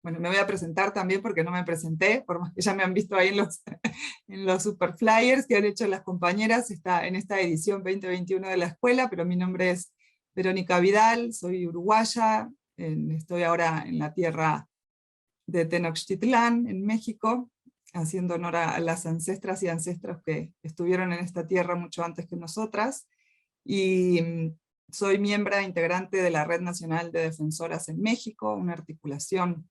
bueno, me voy a presentar también porque no me presenté, por más que ya me han visto ahí en los, en los super flyers que han hecho las compañeras en esta edición 2021 de la escuela, pero mi nombre es Verónica Vidal, soy uruguaya, estoy ahora en la tierra de Tenochtitlán, en México, haciendo honor a las ancestras y ancestros que estuvieron en esta tierra mucho antes que nosotras, y soy miembro integrante de la Red Nacional de Defensoras en México, una articulación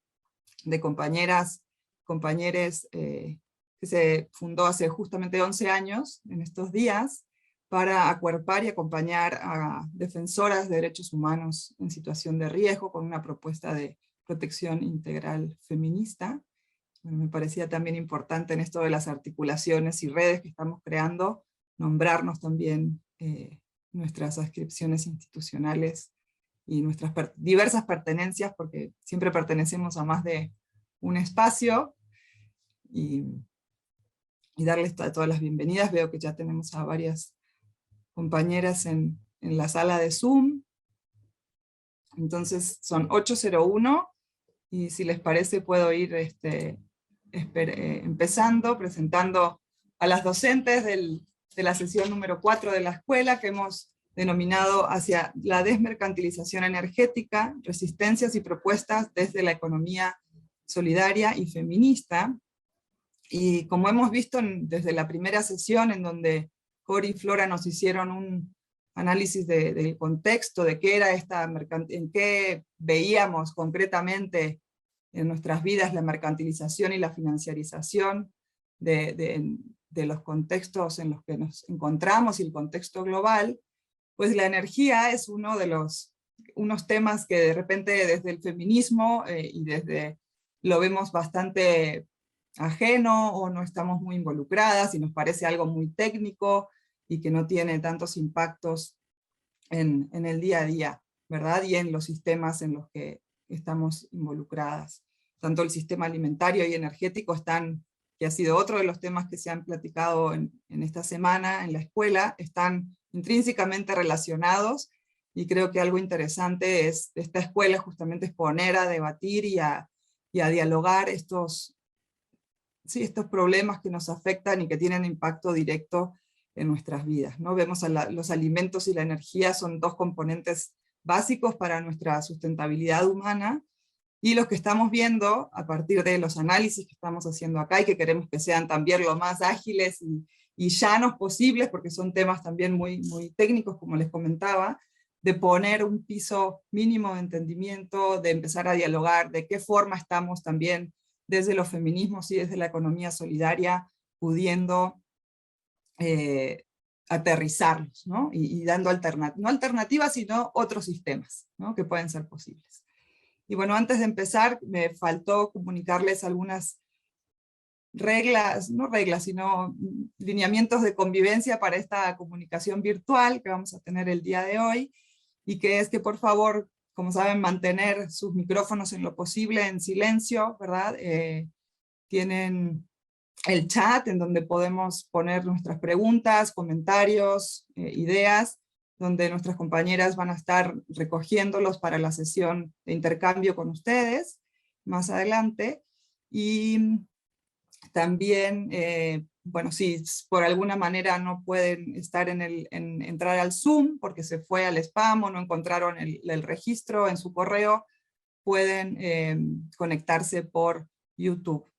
de compañeras, compañeres que se fundó hace justamente 11 años, en estos días, para acuerpar y acompañar a defensoras de derechos humanos en situación de riesgo, con una propuesta de protección integral feminista. Bueno, me parecía también importante en esto de las articulaciones y redes que estamos creando, nombrarnos también nuestras adscripciones institucionales y nuestras diversas pertenencias, porque siempre pertenecemos a más de un espacio, y darles todas las bienvenidas. Veo que ya tenemos a varias compañeras en la sala de Zoom. Entonces son 8:01, y si les parece puedo ir empezando, presentando a las docentes de la sesión número 4 de la escuela, que hemos denominado hacia la desmercantilización energética, resistencias y propuestas desde la economía solidaria y feminista. Y como hemos visto desde la primera sesión, en donde Cori y Flora nos hicieron un análisis del contexto, de qué era en qué veíamos concretamente en nuestras vidas la mercantilización y la financiarización de los contextos en los que nos encontramos y el contexto global, pues la energía es unos temas que de repente desde el feminismo y lo vemos bastante ajeno, o no estamos muy involucradas y nos parece algo muy técnico y que no tiene tantos impactos en el día a día, ¿verdad? Y en los sistemas en los que estamos involucradas. Tanto el sistema alimentario y energético que ha sido otro de los temas que se han platicado en esta semana en la escuela, están intrínsecamente relacionados, y creo que algo interesante es de esta escuela justamente es poner a debatir y a dialogar estos problemas que nos afectan y que tienen impacto directo en nuestras vidas, ¿no? Vemos los alimentos y la energía son dos componentes básicos para nuestra sustentabilidad humana, y los que estamos viendo a partir de los análisis que estamos haciendo acá, y que queremos que sean también lo más ágiles y llanos posibles, porque son temas también muy, muy técnicos, como les comentaba, de poner un piso mínimo de entendimiento, de empezar a dialogar de qué forma estamos también desde los feminismos y desde la economía solidaria pudiendo aterrizarlos, ¿no? Y dando no alternativas, sino otros sistemas, ¿no? Que pueden ser posibles. Y bueno, antes de empezar, me faltó comunicarles algunas reglas, no reglas, sino lineamientos de convivencia para esta comunicación virtual que vamos a tener el día de hoy, y que es que por favor, como saben, mantener sus micrófonos en lo posible en silencio, ¿verdad? Tienen el chat en donde podemos poner nuestras preguntas, comentarios, ideas, donde nuestras compañeras van a estar recogiéndolos para la sesión de intercambio con ustedes más adelante. Y también, bueno, si por alguna manera no pueden estar entrar al Zoom porque se fue al spam o no encontraron el registro en su correo, pueden conectarse por YouTube.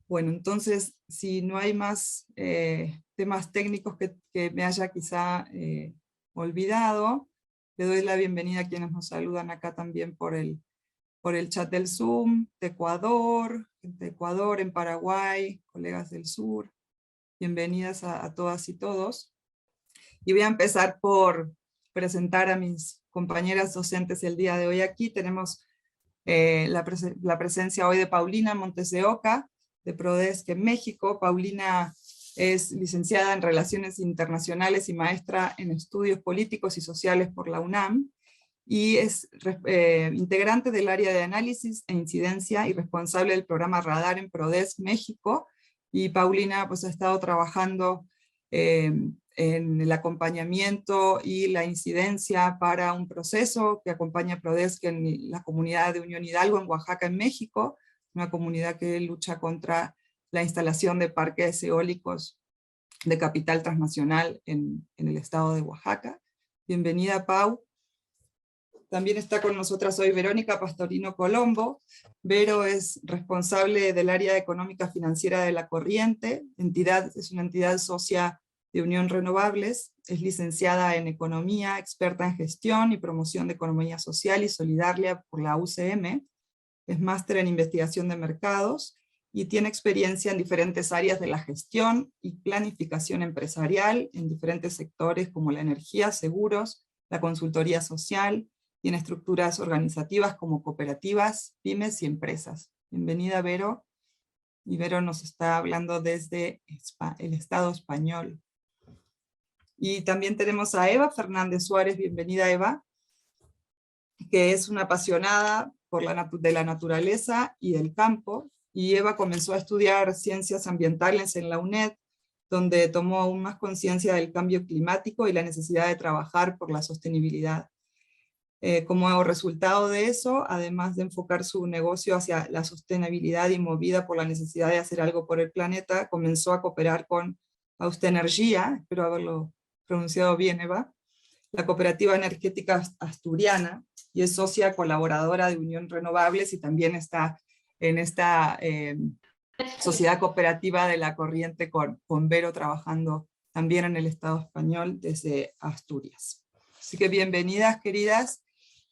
Bueno, entonces, si no hay más temas técnicos que me haya quizá olvidado, le doy la bienvenida a quienes nos saludan acá también por el chat del Zoom, de Ecuador, gente de Ecuador, en Paraguay, colegas del sur. Bienvenidas a todas y todos. Y voy a empezar por presentar a mis compañeras docentes el día de hoy aquí. Tenemos la presencia hoy de Paulina Montes de Oca, de Prodesc en México. Paulina es licenciada en Relaciones Internacionales y maestra en Estudios Políticos y Sociales por la UNAM, y es integrante del área de análisis e incidencia y responsable del programa Radar en Prodesc México. Y Paulina pues ha estado trabajando en el acompañamiento y la incidencia para un proceso que acompaña a Prodesc en la comunidad de Unión Hidalgo, en Oaxaca, en México, una comunidad que lucha contra la instalación de parques eólicos de capital transnacional en el estado de Oaxaca. Bienvenida, Pau. También está con nosotras hoy Verónica Pastorino Colombo. Vero es responsable del área económica financiera de La Corriente, es una entidad socia de Unión Renovables, es licenciada en Economía, experta en Gestión y Promoción de Economía Social y Solidaria por la UCM, es máster en Investigación de Mercados, y tiene experiencia en diferentes áreas de la gestión y planificación empresarial, en diferentes sectores como la energía, seguros, la consultoría social, y en estructuras organizativas como cooperativas, pymes y empresas. Bienvenida, Vero. Y Vero nos está hablando desde el Estado español. Y también tenemos a Eva Fernández Suárez. Bienvenida, Eva, que es una apasionada de la naturaleza y del campo. Y Eva comenzó a estudiar ciencias ambientales en la UNED, donde tomó aún más conciencia del cambio climático y la necesidad de trabajar por la sostenibilidad. Como resultado de eso, además de enfocar su negocio hacia la sostenibilidad y movida por la necesidad de hacer algo por el planeta, comenzó a cooperar con Austenergia, espero haberlo pronunciado bien, Eva, la cooperativa energética asturiana, y es socia colaboradora de Unión Renovables, y también está en esta sociedad cooperativa de La Corriente con Vero, trabajando también en el Estado español desde Asturias. Así que bienvenidas, queridas.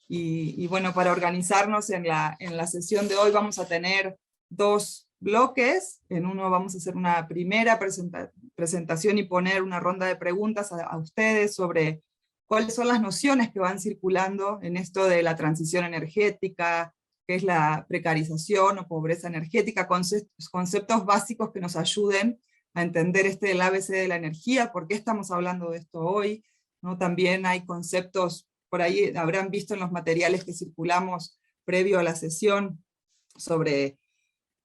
Y bueno, para organizarnos en la sesión de hoy vamos a tener dos bloques. En uno vamos a hacer una primera presentación y poner una ronda de preguntas a ustedes sobre cuáles son las nociones que van circulando en esto de la transición energética, qué es la precarización o pobreza energética, conceptos básicos que nos ayuden a entender el ABC de la energía, por qué estamos hablando de esto hoy, ¿no? También hay conceptos, por ahí habrán visto en los materiales que circulamos previo a la sesión, sobre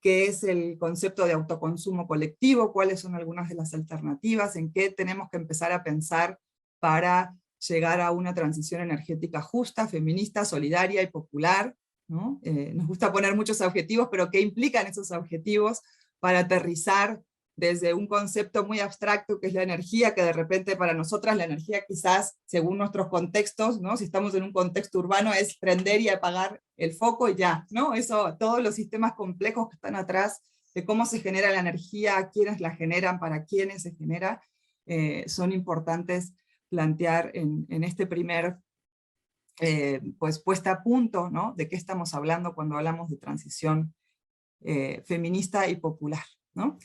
qué es el concepto de autoconsumo colectivo, cuáles son algunas de las alternativas, en qué tenemos que empezar a pensar para llegar a una transición energética justa, feminista, solidaria y popular, ¿no? Nos gusta poner muchos objetivos, pero ¿qué implican esos objetivos para aterrizar desde un concepto muy abstracto que es la energía, que de repente para nosotras la energía quizás, según nuestros contextos, ¿no? Si estamos en un contexto urbano, es prender y apagar el foco y ya, ¿no? Eso, todos los sistemas complejos que están atrás de cómo se genera la energía, quiénes la generan, para quiénes se genera, son importantes plantear en este primer pues puesta a punto, ¿no? De qué estamos hablando cuando hablamos de transición feminista y popular, ¿no?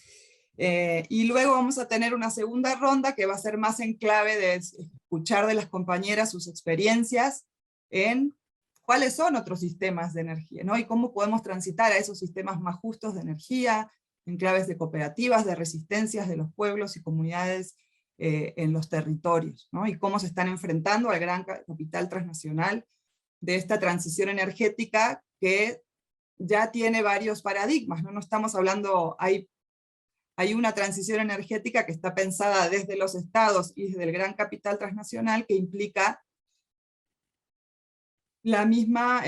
Y luego vamos a tener una segunda ronda que va a ser más en clave de escuchar de las compañeras sus experiencias en cuáles son otros sistemas de energía, ¿no? Y cómo podemos transitar a esos sistemas más justos de energía, en claves de cooperativas, de resistencias de los pueblos y comunidades en los territorios, ¿no? Y cómo se están enfrentando al gran capital transnacional de esta transición energética que ya tiene varios paradigmas, ¿no? No estamos hablando, hay una transición energética que está pensada desde los estados y desde el gran capital transnacional, que implica la misma,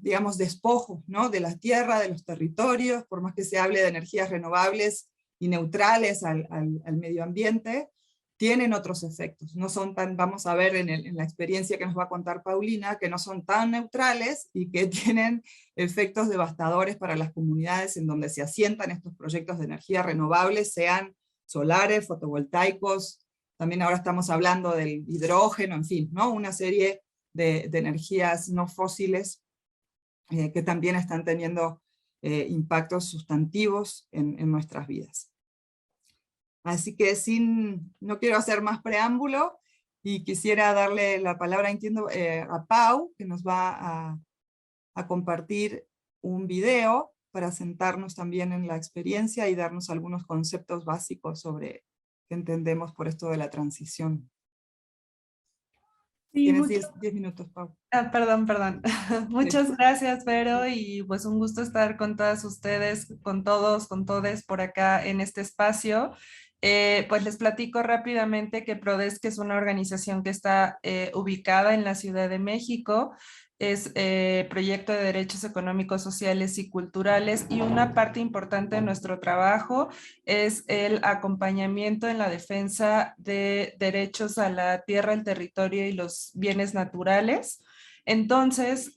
digamos, despojo, ¿no? De la tierra, de los territorios, por más que se hable de energías renovables y neutrales al medio ambiente, tienen otros efectos. No son tan, vamos a ver en la experiencia que nos va a contar Paulina, que no son tan neutrales y que tienen efectos devastadores para las comunidades en donde se asientan estos proyectos de energía renovables, sean solares, fotovoltaicos, también ahora estamos hablando del hidrógeno, en fin, ¿no? Una serie de energías no fósiles que también están teniendo impactos sustantivos en nuestras vidas. Así que no quiero hacer más preámbulo, y quisiera darle la palabra, entiendo, a Pau, que nos va a compartir un video para sentarnos también en la experiencia y darnos algunos conceptos básicos sobre qué entendemos por esto de la transición. Sí, Tienes 10 minutos, Pau. Perdón. Muchas Sí. gracias, Vero, y pues un gusto estar con todas ustedes, con todos, con todes por acá en este espacio. Pues les platico rápidamente que PRODESC es una organización que está ubicada en la Ciudad de México. Es proyecto de derechos económicos, sociales y culturales, y una parte importante de nuestro trabajo es el acompañamiento en la defensa de derechos a la tierra, el territorio y los bienes naturales. Entonces,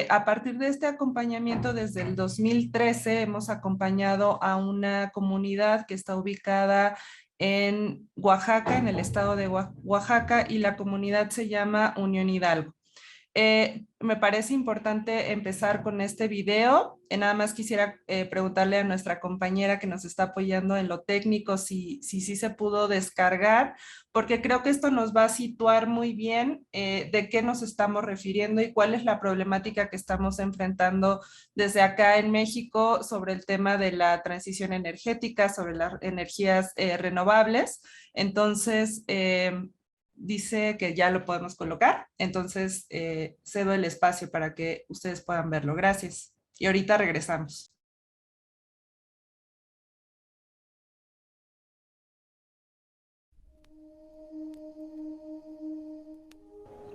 a partir de este acompañamiento, desde el 2013 hemos acompañado a una comunidad que está ubicada en Oaxaca, en el estado de Oaxaca, y la comunidad se llama Unión Hidalgo. Me parece importante empezar con este video. Nada más quisiera preguntarle a nuestra compañera que nos está apoyando en lo técnico si se pudo descargar, porque creo que esto nos va a situar muy bien de qué nos estamos refiriendo y cuál es la problemática que estamos enfrentando desde acá en México sobre el tema de la transición energética, sobre las energías renovables. Entonces, dice que ya lo podemos colocar, entonces cedo el espacio para que ustedes puedan verlo. Gracias. Y ahorita regresamos.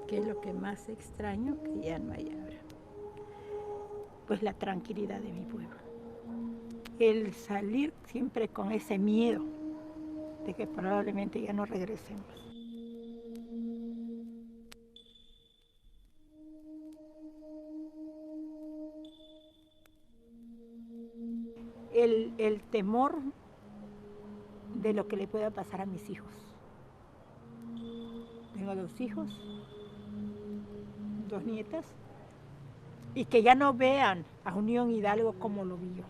¿Qué es lo que más extraño? Que ya no hay ahora. Pues la tranquilidad de mi pueblo. El salir siempre con ese miedo de que probablemente ya no regresemos. El temor de lo que le pueda pasar a mis hijos. Tengo 2 hijos, 2 nietas, y que ya no vean a Unión Hidalgo como lo vi yo.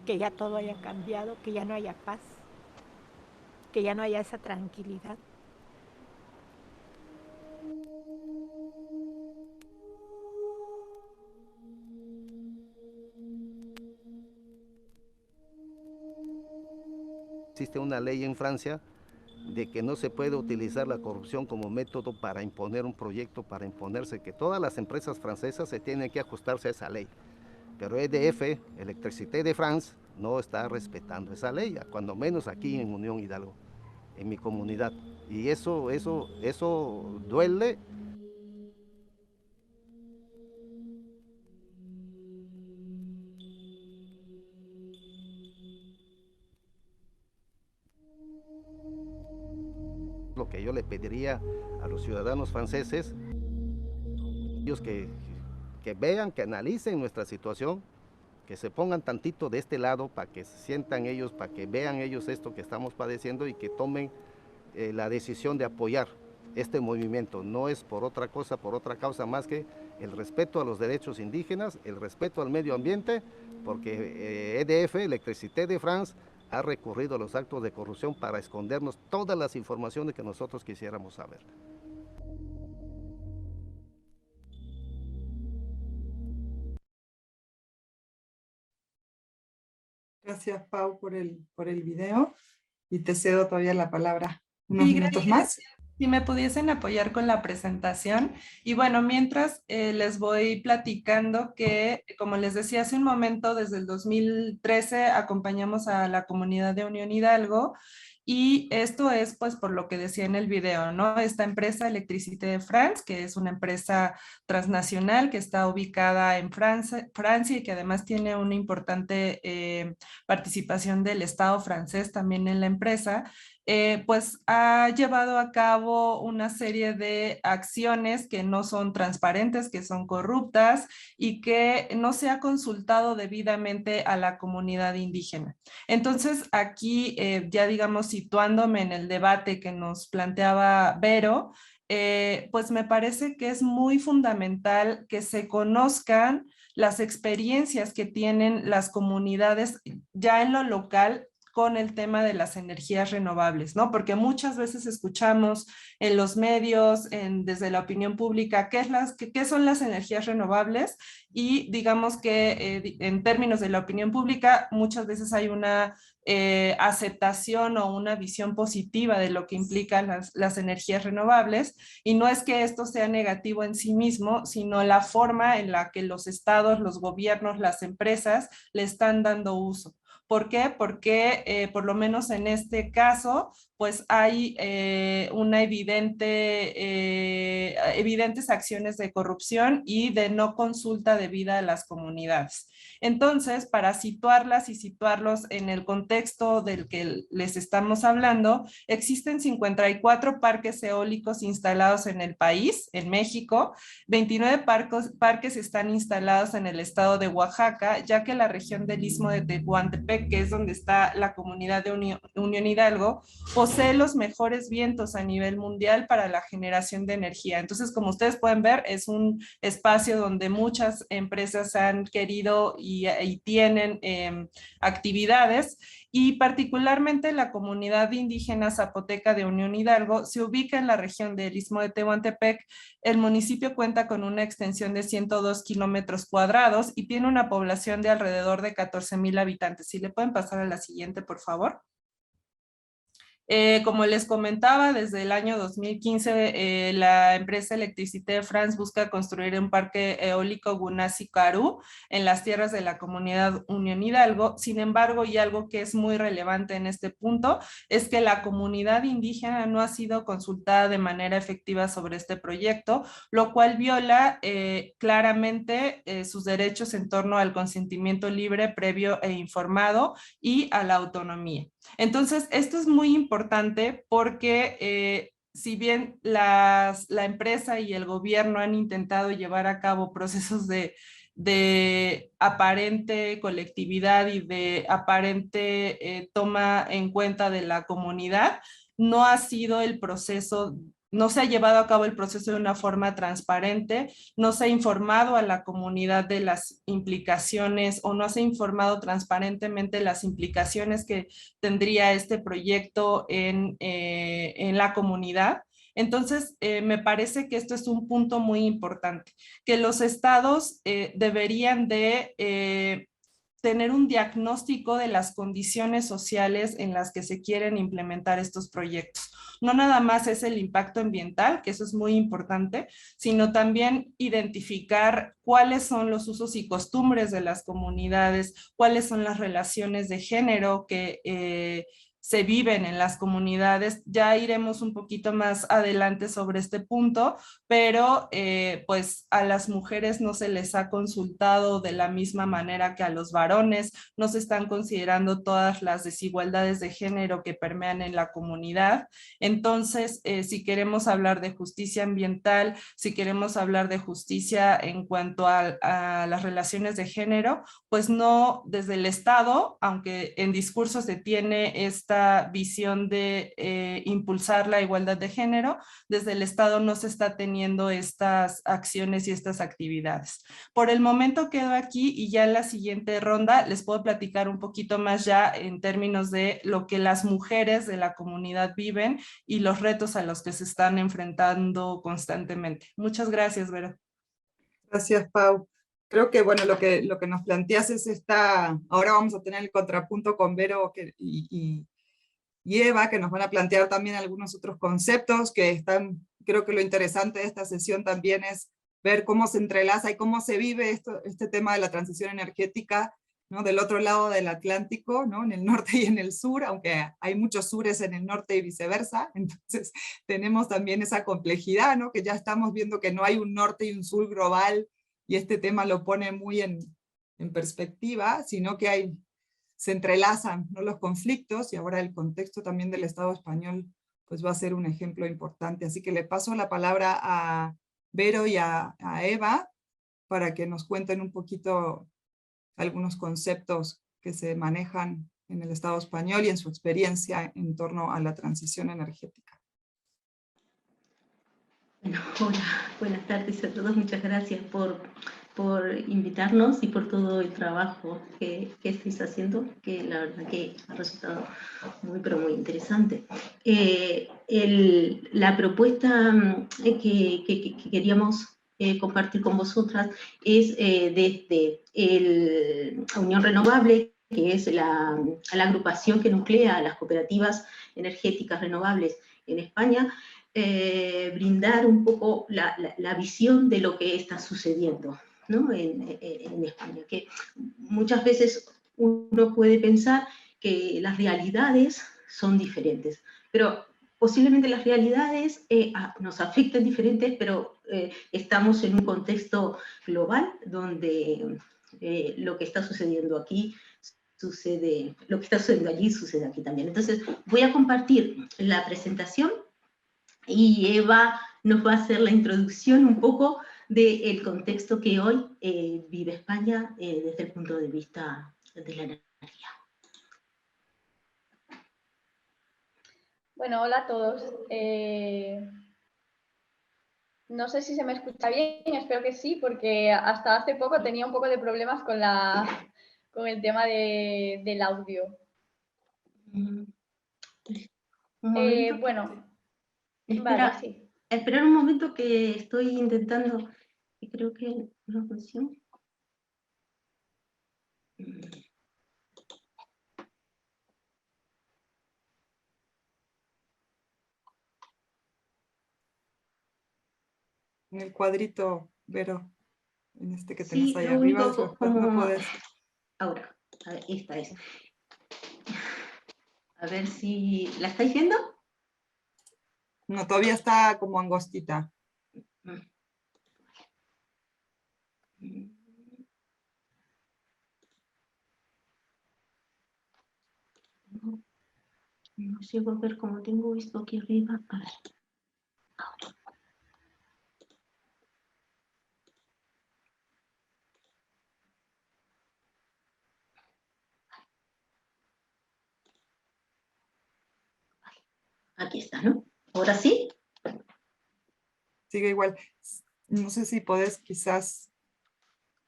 Que ya todo haya cambiado, que ya no haya paz, que ya no haya esa tranquilidad. Existe una ley en Francia de que no se puede utilizar la corrupción como método para imponer un proyecto, para imponerse, que todas las empresas francesas se tienen que ajustarse a esa ley. Pero EDF, Electricité de France, no está respetando esa ley, cuando menos aquí en Unión Hidalgo, en mi comunidad. Y eso duele. Lo que yo le pediría a los ciudadanos franceses, ellos que vean, que analicen nuestra situación, que se pongan tantito de este lado para que se sientan ellos, para que vean ellos esto que estamos padeciendo y que tomen la decisión de apoyar este movimiento. No es por otra cosa, por otra causa más que el respeto a los derechos indígenas, el respeto al medio ambiente, porque EDF, Electricité de France, ha recurrido a los actos de corrupción para escondernos todas las informaciones que nosotros quisiéramos saber. Gracias, Pau, por el video, y te cedo todavía la palabra unos Sí, minutos gracias. más. Si me pudiesen apoyar con la presentación. Y bueno, mientras les voy platicando que, como les decía hace un momento, desde el 2013 acompañamos a la comunidad de Unión Hidalgo, y esto es pues por lo que decía en el video, ¿no? Esta empresa Electricité de France, que es una empresa transnacional que está ubicada en Francia y que además tiene una importante participación del Estado francés también en la empresa. Pues ha llevado a cabo una serie de acciones que no son transparentes, que son corruptas y que no se ha consultado debidamente a la comunidad indígena. Entonces, aquí ya digamos situándome en el debate que nos planteaba Vero, pues me parece que es muy fundamental que se conozcan las experiencias que tienen las comunidades ya en lo local con el tema de las energías renovables, ¿no? Porque muchas veces escuchamos en los medios, desde la opinión pública, qué son las energías renovables, y digamos que en términos de la opinión pública muchas veces hay una aceptación o una visión positiva de lo que implican las energías renovables, y no es que esto sea negativo en sí mismo, sino la forma en la que los estados, los gobiernos, las empresas le están dando uso. ¿Por qué? Porque por lo menos en este caso, pues hay evidentes acciones de corrupción y de no consulta debida a las comunidades. Entonces, para situarlas y situarlos en el contexto del que les estamos hablando, existen 54 parques eólicos instalados en el país, en México. 29 parques están instalados en el estado de Oaxaca, ya que la región del Istmo de Tehuantepec, que es donde está la comunidad de Unión Hidalgo, posee los mejores vientos a nivel mundial para la generación de energía. Entonces, como ustedes pueden ver, es un espacio donde muchas empresas han querido y tienen actividades, y particularmente la comunidad indígena zapoteca de Unión Hidalgo se ubica en la región del Istmo de Tehuantepec. El municipio cuenta con una extensión de 102 kilómetros cuadrados y tiene una población de alrededor de 14,000 habitantes. Si le pueden pasar a la siguiente, por favor. Como les comentaba, desde el año 2015 la empresa Electricité de France busca construir un parque eólico Gunasi-Caru en las tierras de la comunidad Unión Hidalgo. Sin embargo, y algo que es muy relevante en este punto, es que la comunidad indígena no ha sido consultada de manera efectiva sobre este proyecto, lo cual viola claramente sus derechos en torno al consentimiento libre, previo e informado y a la autonomía. Entonces, esto es muy importante porque si bien la empresa y el gobierno han intentado llevar a cabo procesos de aparente colectividad y de aparente toma en cuenta de la comunidad, no ha sido el proceso, no se ha llevado a cabo el proceso de una forma transparente, no se ha informado a la comunidad de las implicaciones o no se ha informado transparentemente las implicaciones que tendría este proyecto en la comunidad. Entonces, me parece que esto es un punto muy importante, que los estados deberían de tener un diagnóstico de las condiciones sociales en las que se quieren implementar estos proyectos. No nada más es el impacto ambiental, que eso es muy importante, sino también identificar cuáles son los usos y costumbres de las comunidades, cuáles son las relaciones de género que se viven en las comunidades. Ya iremos un poquito más adelante sobre este punto, pero pues a las mujeres no se les ha consultado de la misma manera que a los varones, no se están considerando todas las desigualdades de género que permean en la comunidad. Entonces, si queremos hablar de justicia ambiental, si queremos hablar de justicia en cuanto a las relaciones de género, pues no desde el Estado, aunque en discurso se tiene esta visión de impulsar la igualdad de género, desde el Estado no se está teniendo estas acciones y estas actividades. Por el momento quedo aquí y ya en la siguiente ronda les puedo platicar un poquito más ya en términos de lo que las mujeres de la comunidad viven y los retos a los que se están enfrentando constantemente. Muchas gracias, Vero. Gracias, Pau. Creo que, bueno, lo que nos planteas es ahora vamos a tener el contrapunto con Vero y Eva, que nos van a plantear también algunos otros conceptos que están, creo que lo interesante de esta sesión también es ver cómo se entrelaza y cómo se vive este tema de la transición energética, ¿no? Del otro lado del Atlántico, ¿no? En el norte y en el sur, aunque hay muchos sures en el norte y viceversa, entonces tenemos también esa complejidad, ¿no? Que ya estamos viendo que no hay un norte y un sur global, y este tema lo pone muy en perspectiva, sino que se entrelazan, ¿no? Los conflictos, y ahora el contexto también del Estado español pues va a ser un ejemplo importante. Así que le paso la palabra a Vero y a Eva para que nos cuenten un poquito algunos conceptos que se manejan en el Estado español y en su experiencia en torno a la transición energética. Bueno, hola, buenas tardes a todos. Muchas gracias por invitarnos y por todo el trabajo que estáis haciendo, que la verdad que ha resultado muy, pero muy interesante. La propuesta que queríamos compartir con vosotras es desde la Unión Renovable, que es la agrupación que nuclea a las cooperativas energéticas renovables en España, brindar un poco la visión de lo que está sucediendo, ¿no? en España, que muchas veces uno puede pensar que las realidades son diferentes, pero posiblemente las realidades nos afectan diferentes, pero estamos en un contexto global donde lo que está sucediendo aquí sucede, lo que está sucediendo allí sucede aquí también. Entonces voy a compartir la presentación y Eva nos va a hacer la introducción un poco del contexto que hoy vive España desde el punto de vista de la energía. Bueno, hola a todos. No sé si se me escucha bien, espero que sí, porque hasta hace poco tenía un poco de problemas con el tema del audio. Un momento. Bueno, Espera, vale, sí. esperar un momento que estoy intentando, y creo que no funciona. En el cuadrito, Vero, en este que tenés Sí, ahí lo arriba, único después no como... podés. Ahora, a ver, esta es. A ver si... ¿La estáis viendo? No, todavía está como angostita. No llego a ver cómo tengo esto aquí arriba. A ver. Aquí está, ¿no? ¿Ahora sí? Sigue igual. No sé si podés quizás...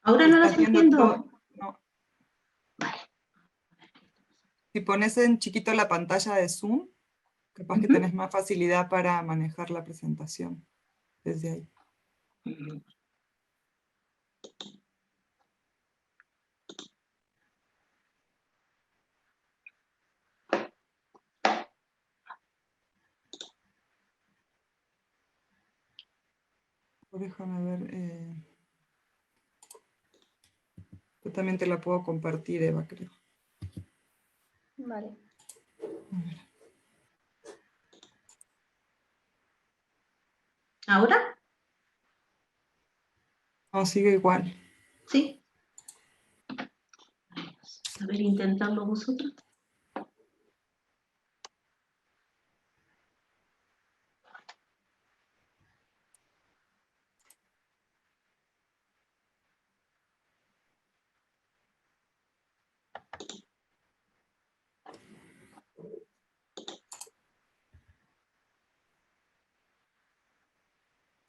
¿Ahora no la ¿Estás estoy viendo viendo? todo? No. Vale. Si pones en chiquito la pantalla de Zoom, capaz que tenés más facilidad para manejar la presentación desde ahí. Déjame ver. Yo también te la puedo compartir, Eva, creo. Vale. ¿Ahora? No, sigue igual. Sí. A ver, intentarlo vosotros.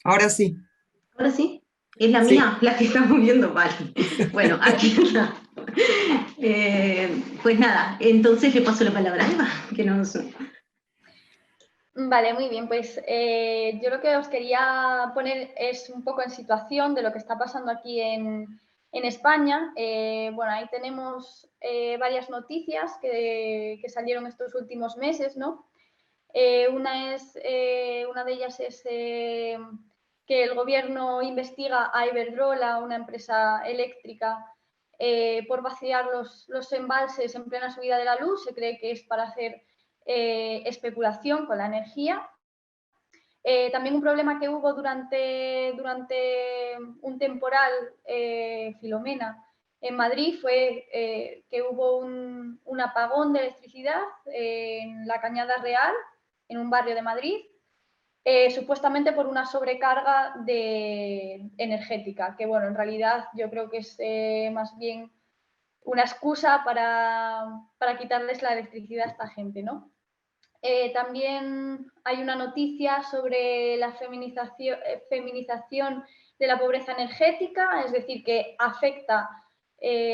Ahora sí. ¿Ahora sí? Es la Sí. mía la que está moviendo, vale. Bueno, aquí está. Pues nada, entonces le paso la palabra a Eva, que nos... Vale, muy bien. Pues yo lo que os quería poner es un poco en situación de lo que está pasando aquí en España. Bueno, ahí tenemos varias noticias que salieron estos últimos meses, ¿no? Una de ellas es que el gobierno investiga a Iberdrola, una empresa eléctrica, por vaciar los embalses en plena subida de la luz. Se cree que es para hacer especulación con la energía. También un problema que hubo durante un temporal, Filomena, en Madrid, fue que hubo un apagón de electricidad en la Cañada Real, en un barrio de Madrid, supuestamente por una sobrecarga energética, que bueno, en realidad yo creo que es más bien una excusa para quitarles la electricidad a esta gente, ¿no? También hay una noticia sobre la feminización de la pobreza energética, es decir, que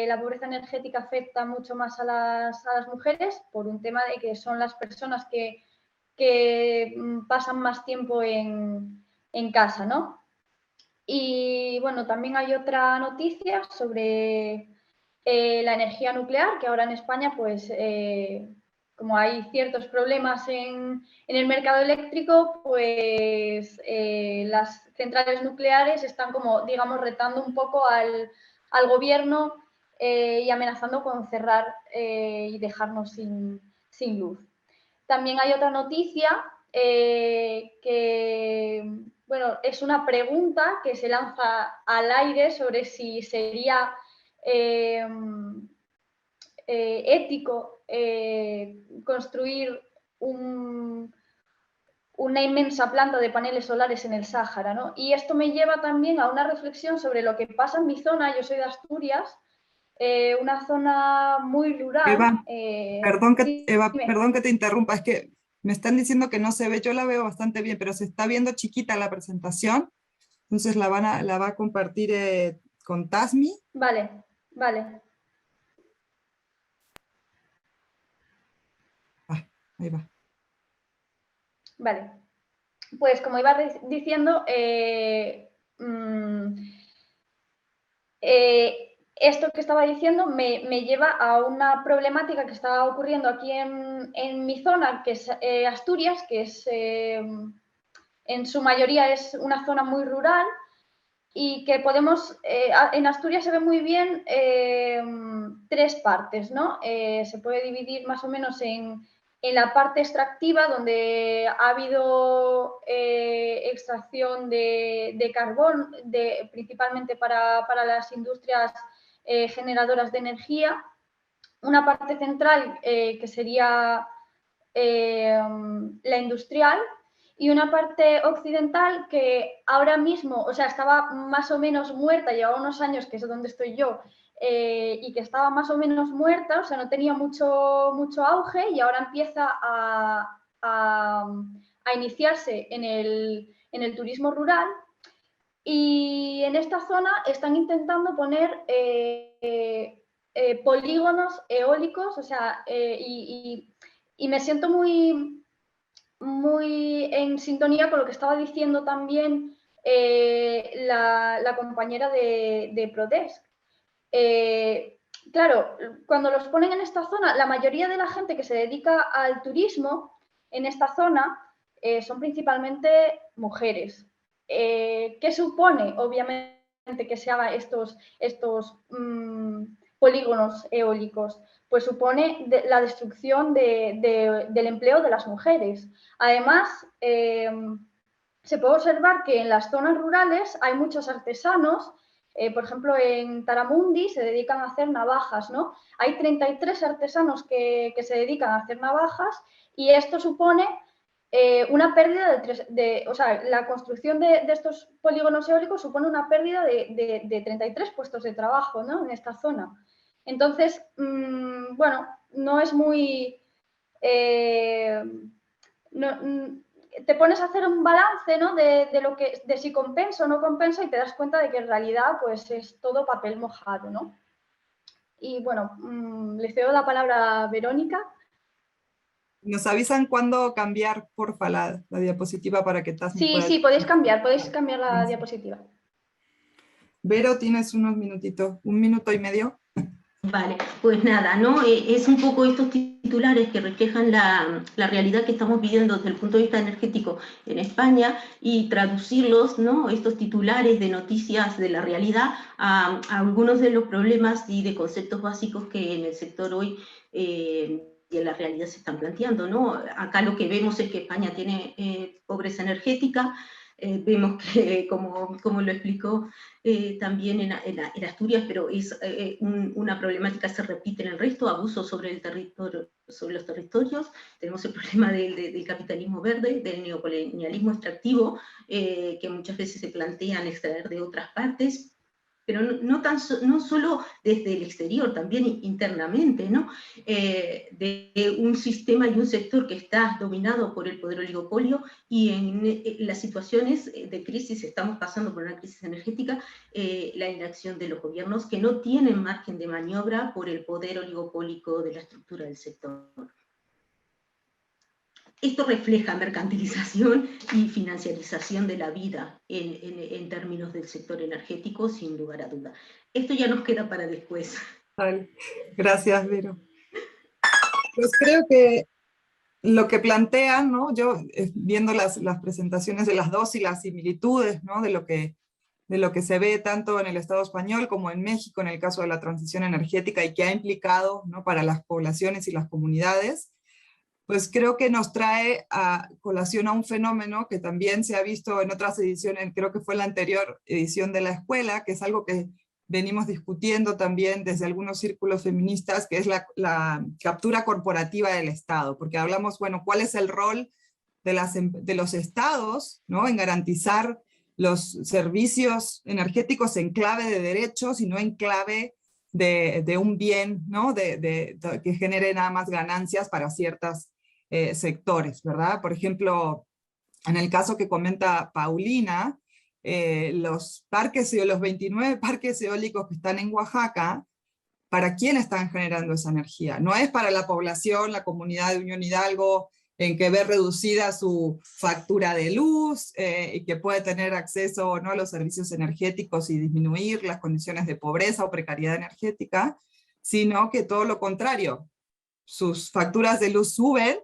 la pobreza energética afecta mucho más a las mujeres por un tema de que son las personas que pasan más tiempo en casa, ¿no? Y bueno, también hay otra noticia sobre la energía nuclear, que ahora en España, pues, como hay ciertos problemas en el mercado eléctrico, pues las centrales nucleares están como, digamos, retando un poco al gobierno y amenazando con cerrar y dejarnos sin luz. También hay otra noticia que, bueno, es una pregunta que se lanza al aire sobre si sería ético construir una inmensa planta de paneles solares en el Sáhara, ¿no? Y esto me lleva también a una reflexión sobre lo que pasa en mi zona. Yo soy de Asturias, una zona muy rural. Eva, Dime. perdón que te interrumpa, es que me están diciendo que no se ve, yo la veo bastante bien, pero se está viendo chiquita la presentación, entonces la va a compartir con Tasmi. Vale, vale. Ahí va. Vale. Pues como iba diciendo, esto que estaba diciendo me lleva a una problemática que está ocurriendo aquí en mi zona, que es Asturias, que es, en su mayoría es una zona muy rural, y que podemos, en Asturias se ve muy bien tres partes, ¿no? Se puede dividir más o menos en la parte extractiva, donde ha habido extracción de carbón, principalmente para las industrias generadoras de energía. Una parte central que sería la industrial, y una parte occidental que ahora mismo, o sea, estaba más o menos muerta, llevaba unos años, que es donde estoy yo, y que estaba más o menos muerta, o sea, no tenía mucho auge, y ahora empieza a iniciarse en el turismo rural. Y en esta zona están intentando poner polígonos eólicos, o sea, y me siento muy en sintonía con lo que estaba diciendo también la compañera de Prodesk. Claro, cuando los ponen en esta zona, la mayoría de la gente que se dedica al turismo en esta zona son principalmente mujeres. ¿Qué supone, obviamente, que se hagan estos polígonos eólicos? Pues supone la destrucción del empleo de las mujeres. Además, se puede observar que en las zonas rurales hay muchos artesanos. Por ejemplo, en Taramundi se dedican a hacer navajas, ¿no? Hay 33 artesanos que se dedican a hacer navajas, y esto supone una pérdida o sea, la construcción de estos polígonos eólicos supone una pérdida de 33 puestos de trabajo, ¿no? En esta zona. Entonces, bueno, no es muy... te pones a hacer un balance, ¿no? de si compensa o no compensa, y te das cuenta de que en realidad pues es todo papel mojado, ¿no? Y bueno, le cedo la palabra a Verónica. Nos avisan cuándo cambiar, porfa, la diapositiva para que Tasmi Sí, pueda... sí, podéis cambiar la diapositiva. Vero, tienes unos minutitos, 1 minuto y medio. Vale, pues nada, ¿no? Es un poco estos titulares que reflejan la realidad que estamos viviendo desde el punto de vista energético en España, y traducirlos, ¿no? Estos titulares de noticias de la realidad a algunos de los problemas y de conceptos básicos que en el sector hoy y en la realidad se están planteando, ¿no? Acá lo que vemos es que España tiene pobreza energética. Vemos que, como lo explicó también en Asturias, pero es una problemática que se repite en el resto: abuso sobre el territorio, sobre los territorios. Tenemos el problema del capitalismo verde, del neocolonialismo extractivo, que muchas veces se plantean extraer de otras partes, pero no solo desde el exterior, también internamente, ¿no? De un sistema y un sector que está dominado por el poder oligopolio, y en las situaciones de crisis, estamos pasando por una crisis energética, la inacción de los gobiernos, que no tienen margen de maniobra por el poder oligopólico de la estructura del sector. Esto refleja mercantilización y financiarización de la vida en términos del sector energético, sin lugar a duda. Esto ya nos queda para después. Vale. Gracias, Vero. Pues creo que lo que plantean, ¿no? Yo viendo las presentaciones de las dos y las similitudes, ¿no? De lo que de lo que se ve tanto en el Estado español como en México en el caso de la transición energética y que ha implicado, ¿no?, para las poblaciones y las comunidades, pues creo que nos trae a colación a un fenómeno que también se ha visto en otras ediciones, creo que fue la anterior edición de la escuela, que es algo que venimos discutiendo también desde algunos círculos feministas, que es la captura corporativa del Estado, porque hablamos, bueno, ¿cuál es el rol de los estados, ¿no?, en garantizar los servicios energéticos en clave de derechos y no en clave de un bien, ¿no?, que genere nada más ganancias para ciertos sectores, ¿verdad? Por ejemplo, en el caso que comenta Paulina, los 29 parques eólicos que están en Oaxaca, ¿para quién están generando esa energía? No es para la población, la comunidad de Unión Hidalgo, en que ve reducida su factura de luz y que puede tener acceso o no a los servicios energéticos y disminuir las condiciones de pobreza o precariedad energética, sino que todo lo contrario, sus facturas de luz suben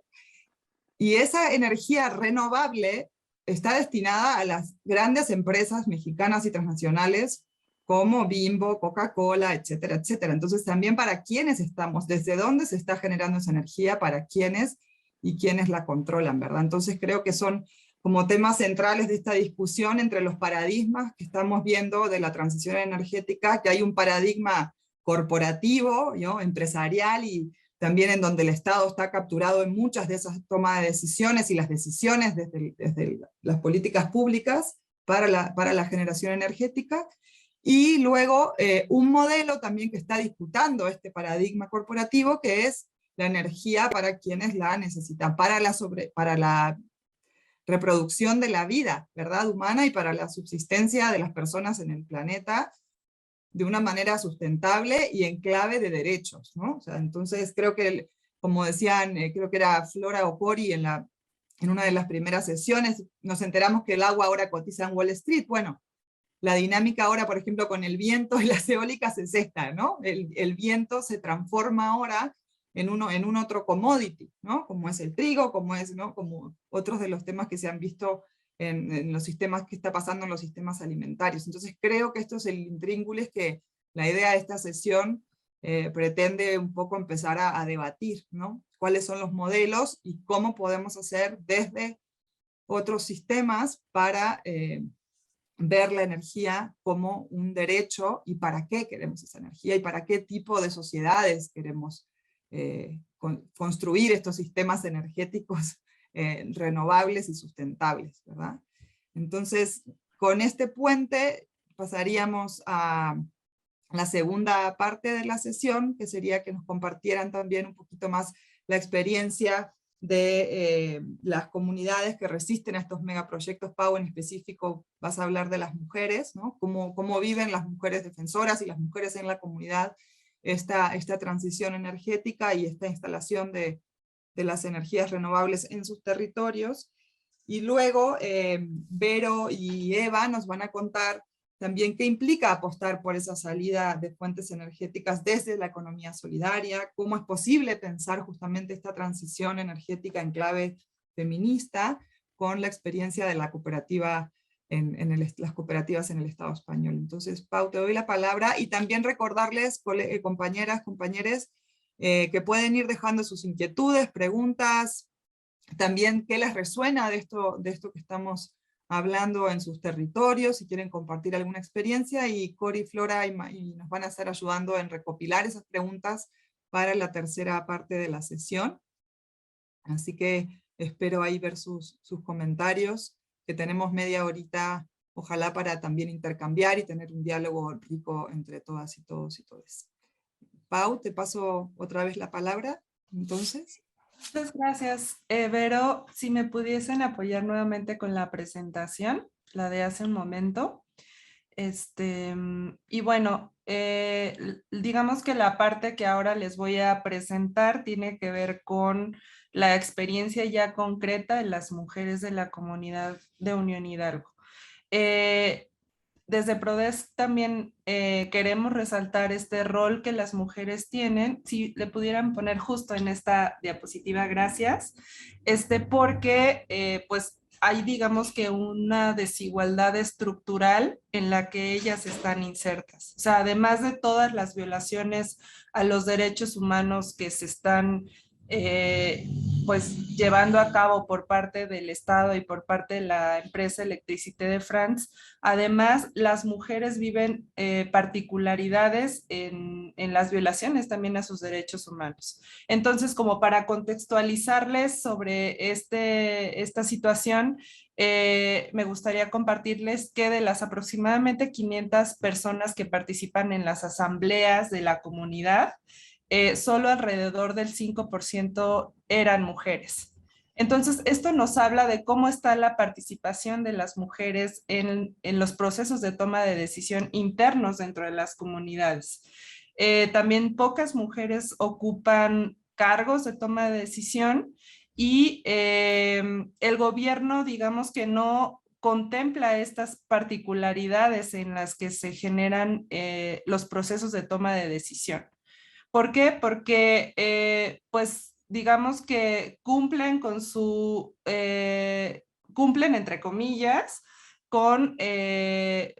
y esa energía renovable está destinada a las grandes empresas mexicanas y transnacionales como Bimbo, Coca-Cola, etcétera, etcétera. Entonces también para quiénes estamos, desde dónde se está generando esa energía, para quiénes y quiénes la controlan, ¿verdad? Entonces creo que son como temas centrales de esta discusión entre los paradigmas que estamos viendo de la transición energética, que hay un paradigma corporativo, ¿no?, empresarial, y también en donde el Estado está capturado en muchas de esas tomas de decisiones y las decisiones desde las políticas públicas para la generación energética, y luego un modelo también que está disputando este paradigma corporativo, que es la energía para quienes la necesitan, para la reproducción de la vida, ¿verdad?, humana, y para la subsistencia de las personas en el planeta de una manera sustentable y en clave de derechos, ¿no? O sea, entonces creo que, como decían, creo que era Flora Ocori en una de las primeras sesiones, nos enteramos que el agua ahora cotiza en Wall Street. Bueno, la dinámica ahora, por ejemplo, con el viento y las eólicas es esta, ¿no? El viento se transforma ahora en un otro commodity, ¿no? Como es el trigo, como es, ¿no?, como otros de los temas que se han visto en los sistemas, que está pasando en los sistemas alimentarios. Entonces creo que esto es el intríngulis que la idea de esta sesión pretende un poco empezar a debatir, ¿no? Cuáles son los modelos y cómo podemos hacer desde otros sistemas para ver la energía como un derecho, y para qué queremos esa energía, y para qué tipo de sociedades queremos construir estos sistemas energéticos renovables y sustentables, ¿verdad? Entonces, con este puente pasaríamos a la segunda parte de la sesión, que sería que nos compartieran también un poquito más la experiencia de las comunidades que resisten a estos megaproyectos. Pau, en específico vas a hablar de las mujeres, ¿no? Cómo viven las mujeres defensoras y las mujeres en la comunidad esta transición energética y esta instalación de las energías renovables en sus territorios. Y luego Vero y Eva nos van a contar también qué implica apostar por esa salida de fuentes energéticas desde la economía solidaria, cómo es posible pensar justamente esta transición energética en clave feminista con la experiencia de la cooperativa las cooperativas en el Estado español. Entonces, Pau, te doy la palabra, y también recordarles, compañeras, compañeros, que pueden ir dejando sus inquietudes, preguntas, también qué les resuena de esto que estamos hablando en sus territorios, si quieren compartir alguna experiencia, y Cori y Flora y nos van a estar ayudando en recopilar esas preguntas para la tercera parte de la sesión. Así que espero ahí ver sus comentarios, que tenemos media horita, ojalá, para también intercambiar y tener un diálogo rico entre todas y todos y todes. Pau, te paso otra vez la palabra, entonces. Muchas gracias, Vero. Si me pudiesen apoyar nuevamente con la presentación, la de hace un momento. Y bueno, digamos que la parte que ahora les voy a presentar tiene que ver con la experiencia ya concreta de las mujeres de la comunidad de Unión Hidalgo. Desde PRODESC también queremos resaltar este rol que las mujeres tienen. Si le pudieran poner justo en esta diapositiva, gracias. Porque pues hay, digamos que una desigualdad estructural en la que ellas están insertas. O sea, además de todas las violaciones a los derechos humanos que se están pues llevando a cabo por parte del Estado y por parte de la empresa Electricité de France, además las mujeres viven particularidades en las violaciones también a sus derechos humanos. Entonces, como para contextualizarles sobre esta situación, me gustaría compartirles que de las aproximadamente 500 personas que participan en las asambleas de la comunidad, solo alrededor del 5% eran mujeres. Entonces, esto nos habla de cómo está la participación de las mujeres en los procesos de toma de decisión internos dentro de las comunidades. También pocas mujeres ocupan cargos de toma de decisión y el gobierno, digamos que no contempla estas particularidades en las que se generan los procesos de toma de decisión. ¿Por qué? Porque, pues, digamos que cumplen con cumplen entre comillas, con,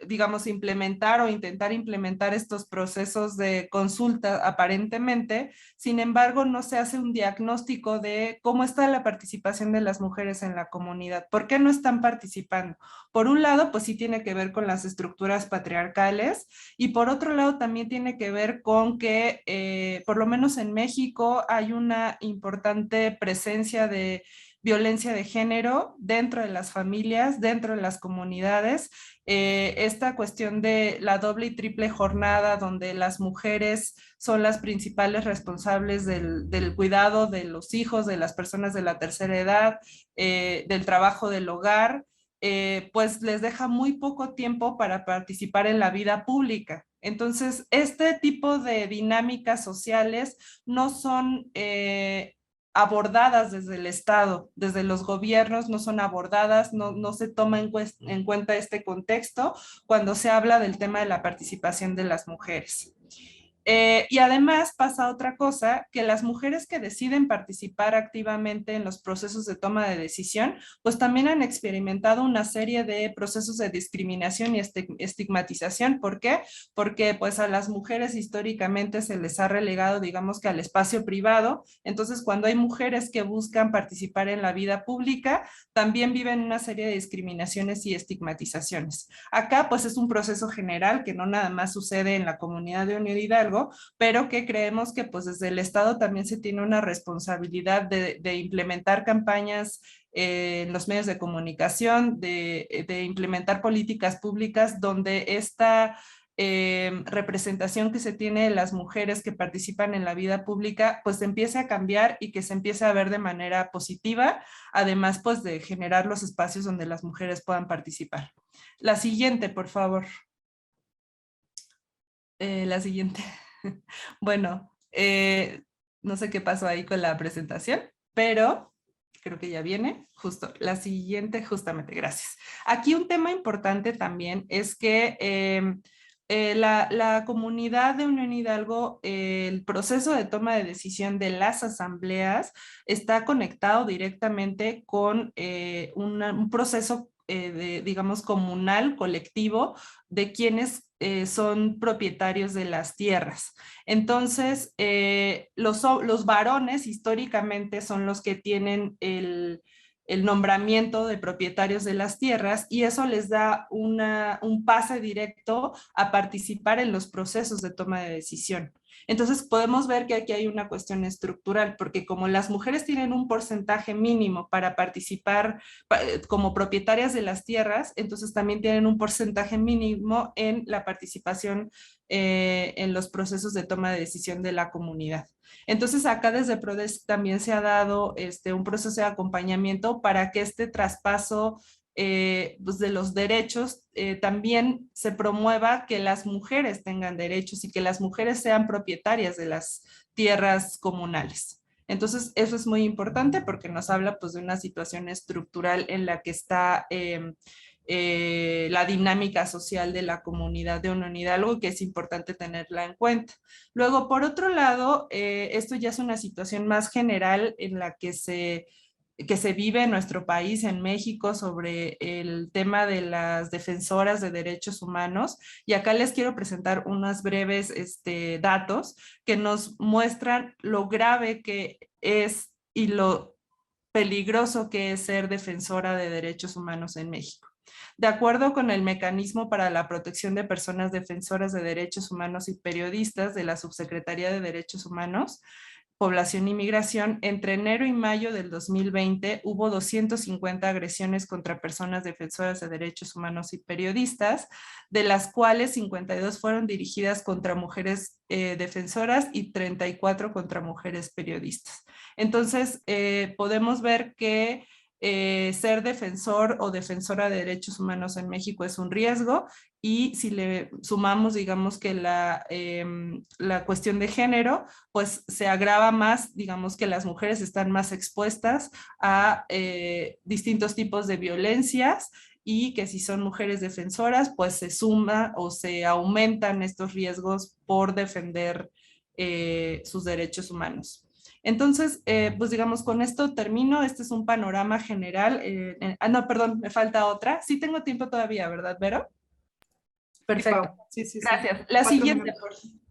digamos, implementar o intentar implementar estos procesos de consulta aparentemente. Sin embargo, no se hace un diagnóstico de cómo está la participación de las mujeres en la comunidad. ¿Por qué no están participando? Por un lado, pues sí tiene que ver con las estructuras patriarcales y por otro lado también tiene que ver con que, por lo menos en México, hay una importante presencia de violencia de género dentro de las familias, dentro de las comunidades. Esta cuestión de la doble y triple jornada donde las mujeres son las principales responsables del cuidado de los hijos, de las personas de la tercera edad, del trabajo del hogar, pues les deja muy poco tiempo para participar en la vida pública. Entonces, este tipo de dinámicas sociales no son abordadas desde el Estado, desde los gobiernos no son abordadas, no se toma en cuenta este contexto cuando se habla del tema de la participación de las mujeres. Y además pasa otra cosa, que las mujeres que deciden participar activamente en los procesos de toma de decisión, pues también han experimentado una serie de procesos de discriminación y estigmatización. ¿Por qué? Porque pues a las mujeres históricamente se les ha relegado, digamos que al espacio privado. Entonces, cuando hay mujeres que buscan participar en la vida pública, también viven una serie de discriminaciones y estigmatizaciones. Acá pues es un proceso general que no nada más sucede en la comunidad de Unión Hidalgo, pero que creemos que pues desde el Estado también se tiene una responsabilidad de implementar campañas en los medios de comunicación, de implementar políticas públicas donde esta representación que se tiene de las mujeres que participan en la vida pública pues empiece a cambiar y que se empiece a ver de manera positiva, además pues de generar los espacios donde las mujeres puedan participar. La siguiente, por favor. La siguiente. Bueno, no sé qué pasó ahí con la presentación, pero creo que ya viene, justo, la siguiente, justamente, gracias. Aquí un tema importante también es que la comunidad de Unión Hidalgo, el proceso de toma de decisión de las asambleas está conectado directamente con un proceso digamos, comunal, colectivo, de quienes son propietarios de las tierras. Entonces, los varones históricamente son los que tienen el nombramiento de propietarios de las tierras y eso les da un pase directo a participar en los procesos de toma de decisión. Entonces podemos ver que aquí hay una cuestión estructural, porque como las mujeres tienen un porcentaje mínimo para participar como propietarias de las tierras, entonces también tienen un porcentaje mínimo en la participación en los procesos de toma de decisión de la comunidad. Entonces acá desde PRODES también se ha dado un proceso de acompañamiento para que este traspaso pues de los derechos también se promueva que las mujeres tengan derechos y que las mujeres sean propietarias de las tierras comunales. Entonces eso es muy importante porque nos habla pues de una situación estructural en la que está la dinámica social de la comunidad de Unión Hidalgo, que es importante tenerla en cuenta. Luego, por otro lado, esto ya es una situación más general en la que se que se vive en nuestro país, en México, sobre el tema de las defensoras de derechos humanos. Y acá les quiero presentar unos breves datos que nos muestran lo grave que es y lo peligroso que es ser defensora de derechos humanos en México. De acuerdo con el Mecanismo para la Protección de Personas Defensoras de Derechos Humanos y Periodistas de la Subsecretaría de Derechos Humanos, Población y Migración, entre enero y mayo del 2020 hubo 250 agresiones contra personas defensoras de derechos humanos y periodistas, de las cuales 52 fueron dirigidas contra mujeres defensoras y 34 contra mujeres periodistas. Entonces, podemos ver que ser defensor o defensora de derechos humanos en México es un riesgo, y si le sumamos, digamos que la cuestión de género, pues se agrava más, digamos que las mujeres están más expuestas a distintos tipos de violencias, y que si son mujeres defensoras, pues se suma o se aumentan estos riesgos por defender sus derechos humanos. Entonces, pues digamos, con esto termino. Este es un panorama general. No, perdón, me falta otra. Sí tengo tiempo todavía, ¿verdad, Vero? Perfecto. Sí, sí, sí. Gracias.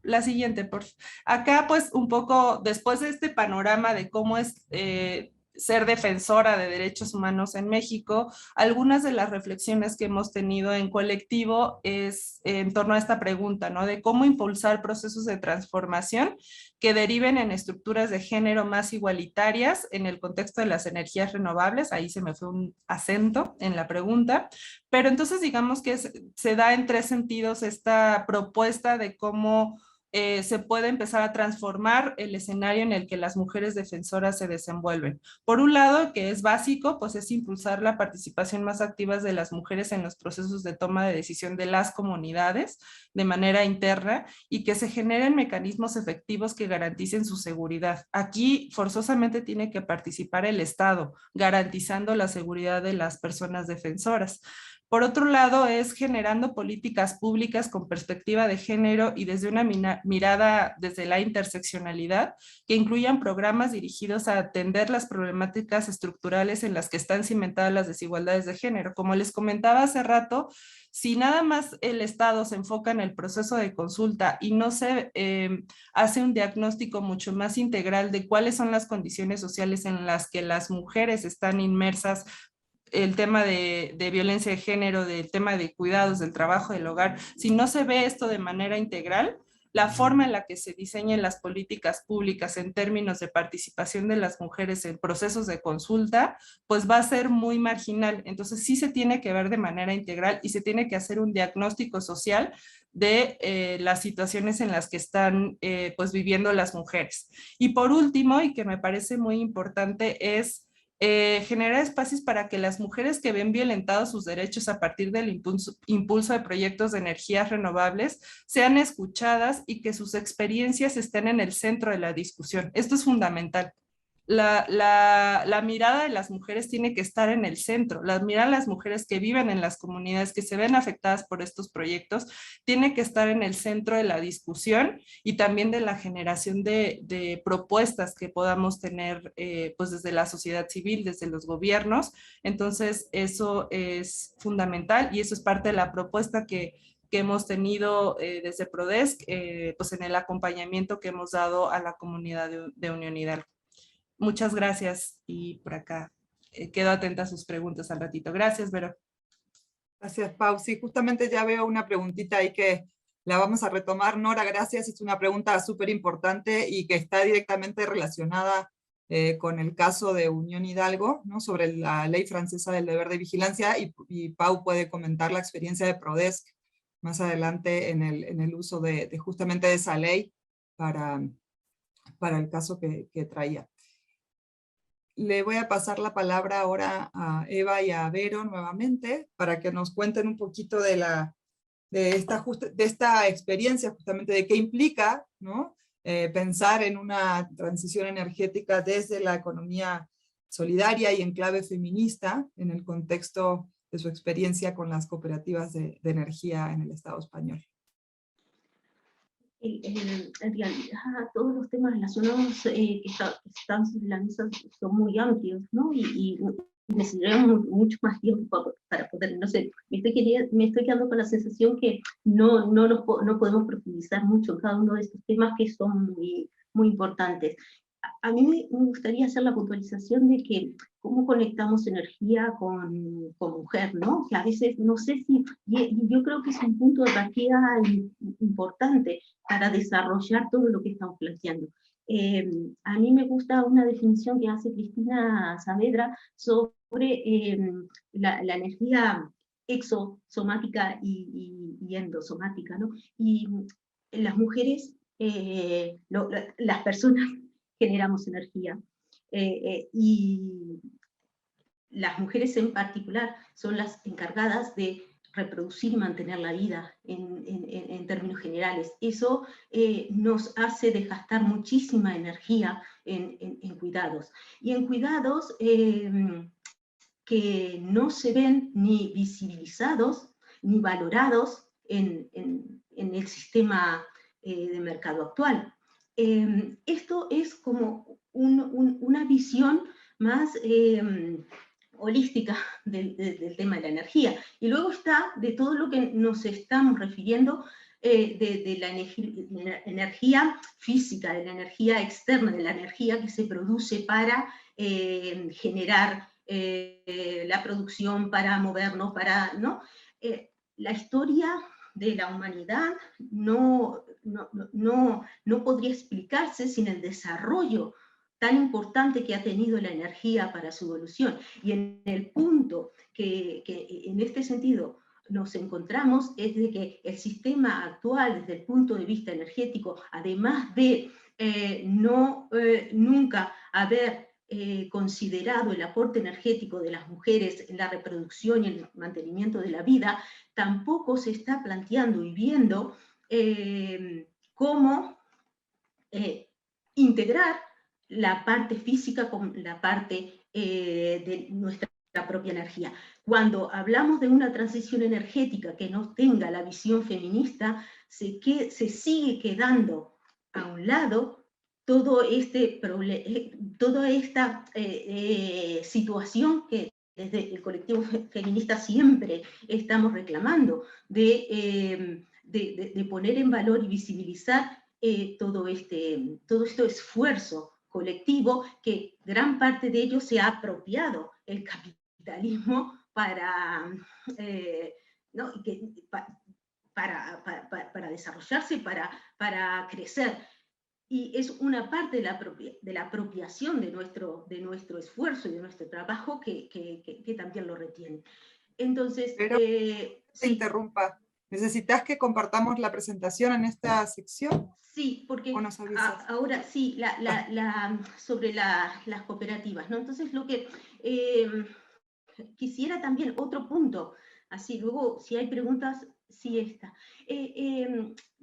La siguiente, por favor. Acá, pues, un poco después de este panorama de cómo es ser defensora de derechos humanos en México, algunas de las reflexiones que hemos tenido en colectivo es en torno a esta pregunta, ¿no? De cómo impulsar procesos de transformación que deriven en estructuras de género más igualitarias en el contexto de las energías renovables. Ahí se me fue un acento en la pregunta, pero entonces digamos que se da en tres sentidos esta propuesta de cómo se puede empezar a transformar el escenario en el que las mujeres defensoras se desenvuelven. Por un lado, que es básico, pues es impulsar la participación más activa de las mujeres en los procesos de toma de decisión de las comunidades de manera interna, y que se generen mecanismos efectivos que garanticen su seguridad. Aquí forzosamente tiene que participar el Estado, garantizando la seguridad de las personas defensoras. Por otro lado, es generando políticas públicas con perspectiva de género y desde una mirada desde la interseccionalidad, que incluyan programas dirigidos a atender las problemáticas estructurales en las que están cimentadas las desigualdades de género. Como les comentaba hace rato, si nada más el Estado se enfoca en el proceso de consulta y no se hace un diagnóstico mucho más integral de cuáles son las condiciones sociales en las que las mujeres están inmersas, el tema de violencia de género, del tema de cuidados, del trabajo, del hogar, si no se ve esto de manera integral, la forma en la que se diseñen las políticas públicas en términos de participación de las mujeres en procesos de consulta, pues va a ser muy marginal. Entonces sí se tiene que ver de manera integral y se tiene que hacer un diagnóstico social de las situaciones en las que están pues viviendo las mujeres. Y por último, y que me parece muy importante, es generar espacios para que las mujeres que ven violentados sus derechos a partir del impulso de proyectos de energías renovables sean escuchadas y que sus experiencias estén en el centro de la discusión. Esto es fundamental. La mirada de las mujeres tiene que estar en el centro. La mirada de las mujeres que viven en las comunidades, que se ven afectadas por estos proyectos, tiene que estar en el centro de la discusión y también de la generación de propuestas que podamos tener pues desde la sociedad civil, desde los gobiernos. Entonces eso es fundamental y eso es parte de la propuesta que hemos tenido desde Prodesc, pues en el acompañamiento que hemos dado a la comunidad de Unión Hidalgo. Muchas gracias y por acá quedo atenta a sus preguntas al ratito. Gracias, Vero. Gracias, Pau. Sí, justamente ya veo una preguntita ahí que la vamos a retomar. Nora, gracias. Es una pregunta súper importante y que está directamente relacionada con el caso de Unión Hidalgo, ¿no? Sobre la ley francesa del deber de vigilancia, y Pau puede comentar la experiencia de Prodesc más adelante en el uso de justamente de esa ley para el caso que traía. Le voy a pasar la palabra ahora a Eva y a Vero nuevamente para que nos cuenten un poquito de esta experiencia, justamente de qué implica, ¿no? Pensar en una transición energética desde la economía solidaria y en clave feminista en el contexto de su experiencia con las cooperativas de energía en el Estado español. en realidad todos los temas relacionados que están sobre la mesa son muy amplios, ¿no? Y necesitaríamos mucho más tiempo para poder, no sé, me estoy quedando con la sensación que no podemos profundizar mucho en cada uno de estos temas que son muy, muy importantes. A mí me gustaría hacer la puntualización de que cómo conectamos energía con mujer, ¿no? Que a veces, no sé si, yo creo que es un punto de partida importante para desarrollar todo lo que estamos planteando. A mí me gusta una definición que hace Cristina Saavedra sobre la energía exosomática y endosomática, ¿no? Y las mujeres, las personas generamos energía, y las mujeres en particular son las encargadas de reproducir y mantener la vida en términos generales. Eso nos hace desgastar muchísima energía en cuidados. Y en cuidados que no se ven ni visibilizados ni valorados en el sistema de mercado actual. Esto es como una visión más holística del tema de la energía. Y luego está de todo lo que nos estamos refiriendo de la energía física, de la energía externa, de la energía que se produce para generar la producción, para movernos, ¿no? La historia de la humanidad no podría explicarse sin el desarrollo tan importante que ha tenido la energía para su evolución. Y en el punto que en este sentido nos encontramos es de que el sistema actual, desde el punto de vista energético, además de nunca haber considerado el aporte energético de las mujeres en la reproducción y el mantenimiento de la vida, tampoco se está planteando y viendo cómo integrar la parte física con la parte de nuestra propia energía. Cuando hablamos de una transición energética que no tenga la visión feminista, se sigue quedando a un lado toda esta situación que desde el colectivo feminista siempre estamos reclamando, de poner en valor y visibilizar todo este esfuerzo colectivo, que gran parte de ello se ha apropiado el capitalismo para, ¿no? para desarrollarse, para crecer. Y es una parte de la apropiación de nuestro esfuerzo y de nuestro trabajo que también lo retiene. Entonces, pero te sí. interrumpa. ¿Necesitas que compartamos la presentación en esta sección? Sí, porque ahora sí, sobre las cooperativas, ¿no? Entonces lo que quisiera también, otro punto, así luego si hay preguntas, sí está,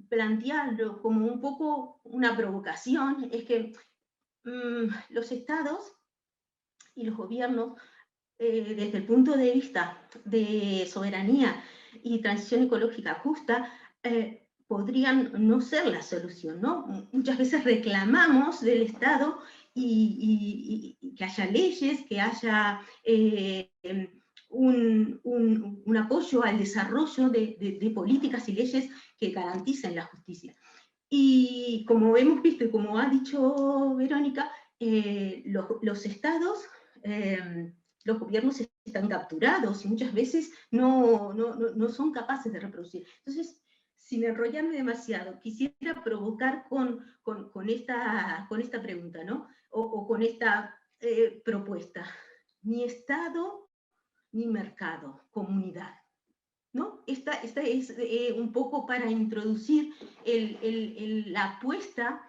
plantearlo como un poco una provocación, es que los estados y los gobiernos, desde el punto de vista de soberanía y transición ecológica justa, podrían no ser la solución, ¿no? Muchas veces reclamamos del Estado y que haya leyes, que haya un apoyo al desarrollo de políticas y leyes que garanticen la justicia. Y como hemos visto y como ha dicho Verónica, los estados, los gobiernos están capturados y muchas veces no son capaces de reproducir. Entonces, sin enrollarme demasiado, quisiera provocar con esta pregunta, ¿no? O con esta propuesta. Ni Estado, ni mercado, comunidad, ¿no? Esta es un poco para introducir la apuesta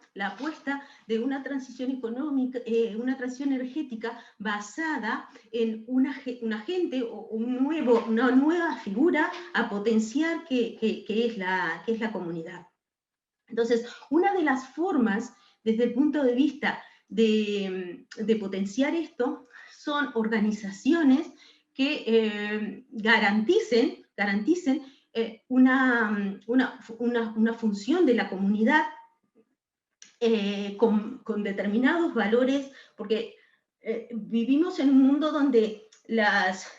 de una transición económica, una transición energética basada en un agente o una nueva figura a potenciar que es la comunidad. Entonces, una de las formas, desde el punto de vista de potenciar esto, son organizaciones que garanticen una función de la comunidad con determinados valores, porque vivimos en un mundo donde las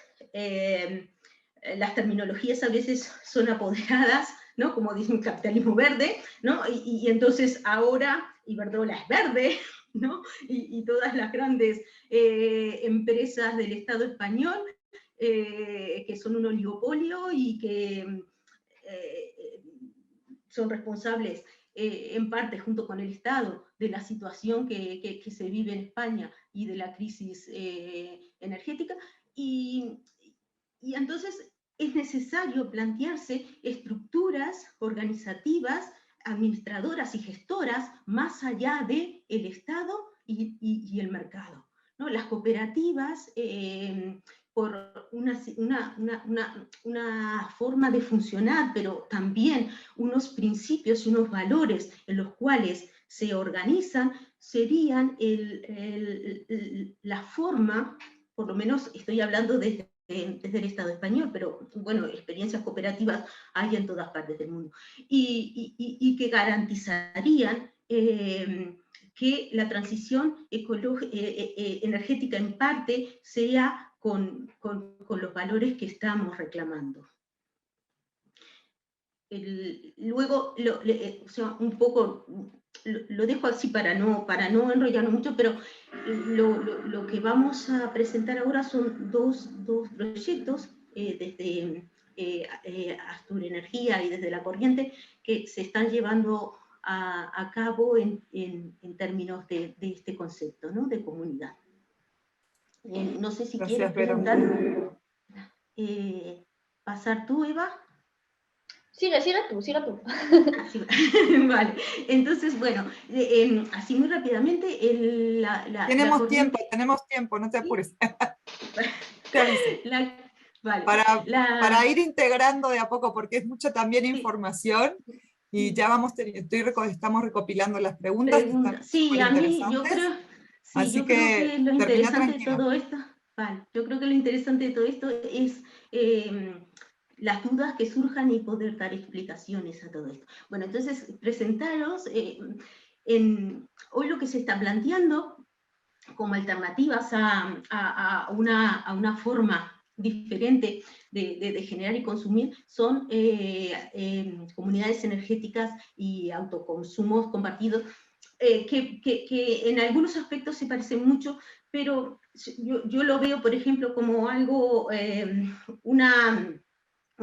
terminologías a veces son apoderadas, ¿no? Como dice un capitalismo verde, ¿no? Y entonces ahora Iberdrola es verde, ¿no? Y todas las grandes empresas del Estado español, que son un oligopolio y que son responsables en parte junto con el Estado de la situación que se vive en España y de la crisis energética, y entonces es necesario plantearse estructuras organizativas, administradoras y gestoras más allá del Estado y el mercado, ¿no? Las cooperativas, por una forma de funcionar, pero también unos principios y unos valores en los cuales se organizan, serían la forma, por lo menos estoy hablando desde el Estado español, pero bueno, experiencias cooperativas hay en todas partes del mundo, y que garantizarían que la transición energética en parte sea con los valores que estamos reclamando. Luego, o sea, un poco, lo dejo así para no enrollarnos mucho, pero lo que vamos a presentar ahora son dos proyectos desde Astur Energía y desde La Corriente, que se están llevando a cabo en términos de este concepto, ¿no? De comunidad. No sé si quieres presentar, pasar tú, Eva. Sigue tú. Vale, entonces, bueno, así muy rápidamente, tenemos tiempo, no te apures. Te aviso. Vale, para ir integrando de a poco, porque es mucha también información, y ya estamos recopilando las preguntas. Sí, a mí yo creo, así que lo interesante de todo esto, es las dudas que surjan y poder dar explicaciones a todo esto. Bueno, entonces, presentaros, hoy lo que se está planteando como alternativas a una forma diferente de generar y consumir son comunidades energéticas y autoconsumos compartidos, que en algunos aspectos se parecen mucho, pero yo lo veo, por ejemplo, como algo, un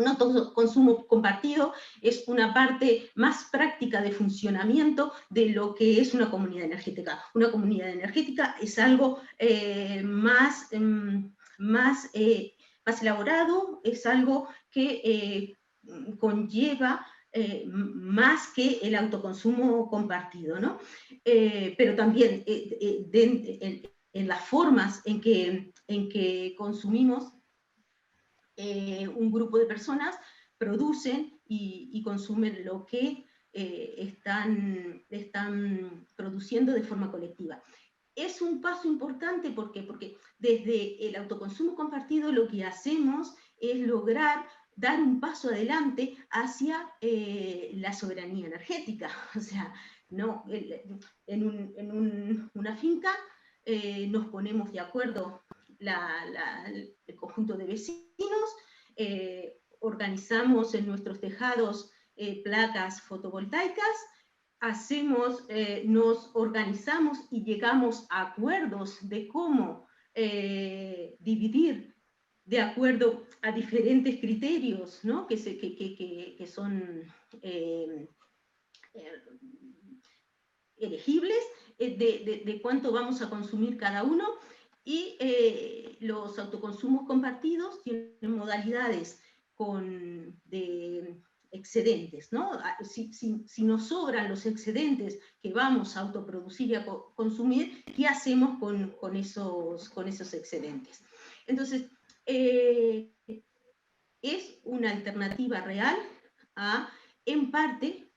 autoconsumo compartido es una parte más práctica de funcionamiento de lo que es una comunidad energética. Una comunidad energética es algo más elaborado, es algo que conlleva más que el autoconsumo compartido, ¿no? Pero también en las formas en que consumimos, un grupo de personas producen y consumen lo que están produciendo de forma colectiva. Es un paso importante, ¿por qué? Porque desde el autoconsumo compartido lo que hacemos es lograr dar un paso adelante hacia la soberanía energética. O sea, no, en una finca nos ponemos de acuerdo el conjunto de vecinos, organizamos en nuestros tejados placas fotovoltaicas, nos organizamos y llegamos a acuerdos de cómo dividir de acuerdo a diferentes criterios, ¿no? que son elegibles, de cuánto vamos a consumir cada uno, y los autoconsumos compartidos tienen modalidades de excedentes, ¿no? Si nos sobran los excedentes que vamos a autoproducir y a consumir, ¿qué hacemos con esos excedentes? Entonces, es una alternativa real a, en parte,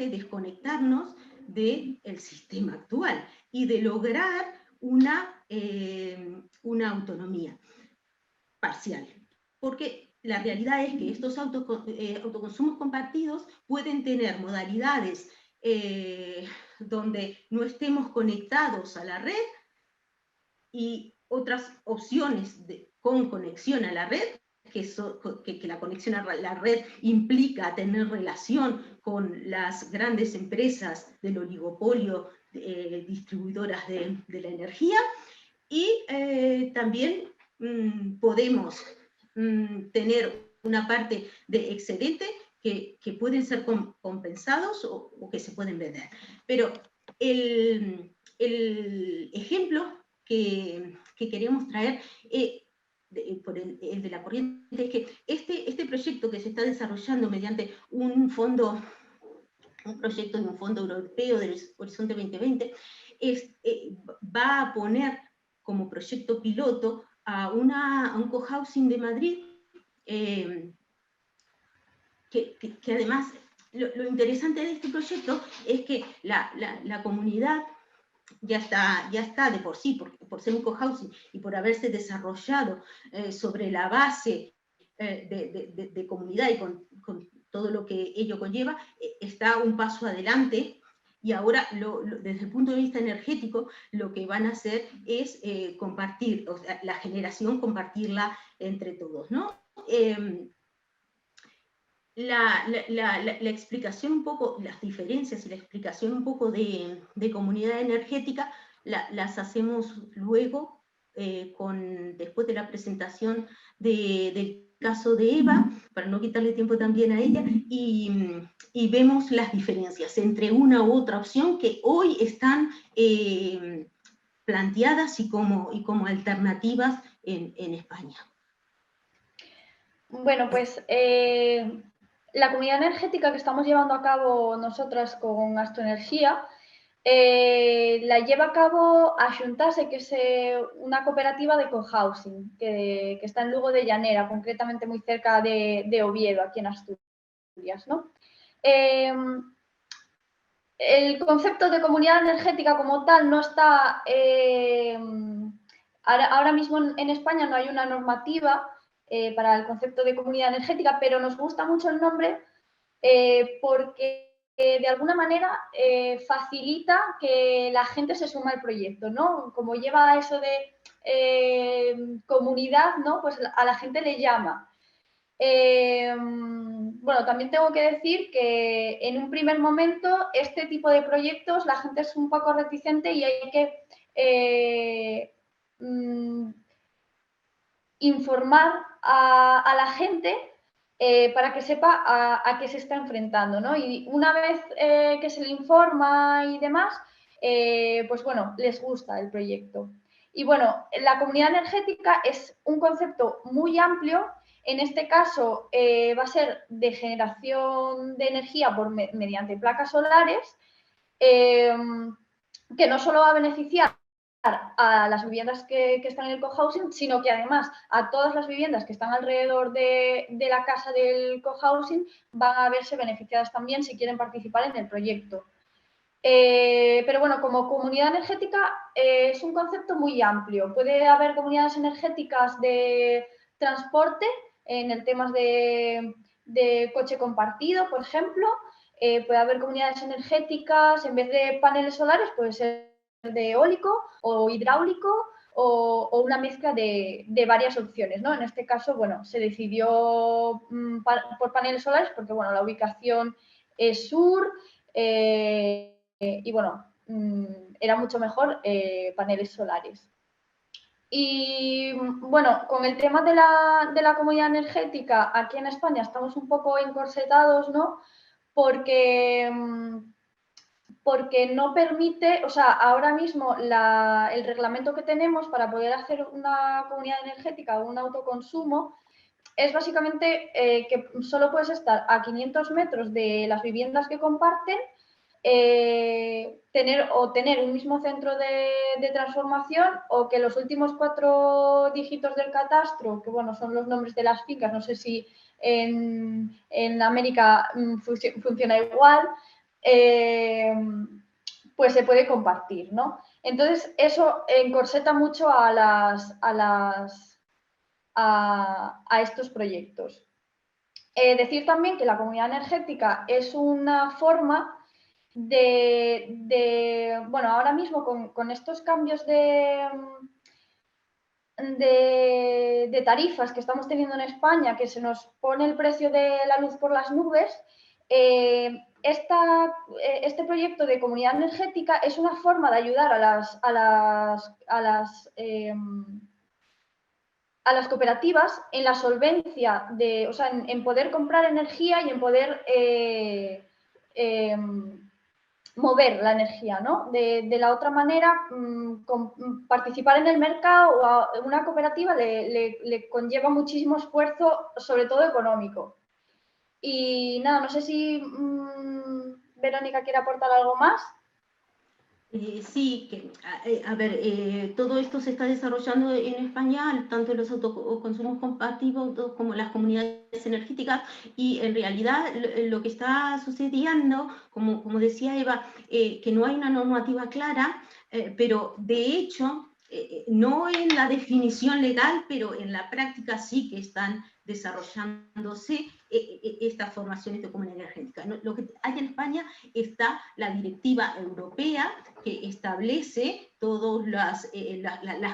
desconectarnos del sistema actual y de lograr una autonomía parcial. Porque la realidad es que estos autoconsumos compartidos pueden tener modalidades donde no estemos conectados a la red y otras opciones con conexión a la red, que la conexión a la red implica tener relación con las grandes empresas del oligopolio distribuidoras de la energía, y también podemos tener una parte de excedente que pueden ser compensados o que se pueden vender. Pero el ejemplo que queremos traer por el de la corriente es que este proyecto que se está desarrollando mediante un proyecto de un fondo europeo del Horizonte 2020 va a poner como proyecto piloto a un cohousing de Madrid, que además lo interesante de este proyecto es que la comunidad ya está de por sí, por ser un cohousing y por haberse desarrollado sobre la base de comunidad y con todo lo que ello conlleva, está un paso adelante. Y ahora, desde el punto de vista energético, lo que van a hacer es compartir, o sea, la generación, compartirla entre todos, ¿no? La explicación un poco, las diferencias y la explicación un poco de comunidad energética las hacemos luego, después de la presentación del caso de Eva, para no quitarle tiempo también a ella, y vemos las diferencias entre una u otra opción que hoy están planteadas y como alternativas en España. Bueno, pues la comunidad energética que estamos llevando a cabo nosotras con Astroenergía la lleva a cabo Axuntase, que es una cooperativa de cohousing que está en Lugo de Llanera, concretamente muy cerca de Oviedo, aquí en Asturias, ¿no? El concepto de comunidad energética como tal no está... ahora mismo en España no hay una normativa para el concepto de comunidad energética, pero nos gusta mucho el nombre porque de alguna manera facilita que la gente se suma al proyecto, ¿no? Como lleva eso de comunidad, ¿no? Pues a la gente le llama. Bueno, también tengo que decir que en un primer momento este tipo de proyectos la gente es un poco reticente y hay que informar a la gente para que sepa a qué se está enfrentando, ¿no? Y una vez que se le informa y demás, pues bueno, les gusta el proyecto. Y bueno, la comunidad energética es un concepto muy amplio. En este caso va a ser de generación de energía mediante placas solares, que no solo va a beneficiar a las viviendas que están en el cohousing, sino que además a todas las viviendas que están alrededor de la casa del cohousing van a verse beneficiadas también si quieren participar en el proyecto. Pero bueno, como comunidad energética es un concepto muy amplio. Puede haber comunidades energéticas de transporte en el tema de coche compartido, por ejemplo. Puede haber comunidades energéticas, en vez de paneles solares, puede ser de eólico o hidráulico o una mezcla de varias opciones, ¿no? En este caso, bueno, se decidió por paneles solares porque, bueno, la ubicación es sur y, bueno, era mucho mejor paneles solares. Y, bueno, con el tema de la comunidad energética, aquí en España estamos un poco encorsetados, ¿no? Porque no permite, o sea, ahora mismo el reglamento que tenemos para poder hacer una comunidad energética o un autoconsumo es básicamente que solo puedes estar a 500 metros de las viviendas que comparten, tener un mismo centro de transformación o que los últimos 4 dígitos del catastro, que bueno, son los nombres de las fincas, no sé si en América funciona igual, pues se puede compartir, ¿no? Entonces, eso encorseta mucho a las a estos proyectos. Decir también que la comunidad energética es una forma bueno, ahora mismo con estos cambios de tarifas que estamos teniendo en España, que se nos pone el precio de la luz por las nubes, este proyecto de comunidad energética es una forma de ayudar a las cooperativas en la solvencia, o sea, en poder comprar energía y en poder mover la energía, ¿no? De la otra manera, participar en el mercado o a una cooperativa le conlleva muchísimo esfuerzo, sobre todo económico. Y nada, no sé si Verónica quiere aportar algo más. Sí, a ver, todo esto se está desarrollando en España, tanto los autoconsumos compartidos como las comunidades energéticas, y en realidad lo que está sucediendo, como decía Eva, que no hay una normativa clara, pero de hecho, no en la definición legal, pero en la práctica sí que están desarrollándose estas formaciones de comunidad energética. Lo que hay en España está la directiva europea que establece todas las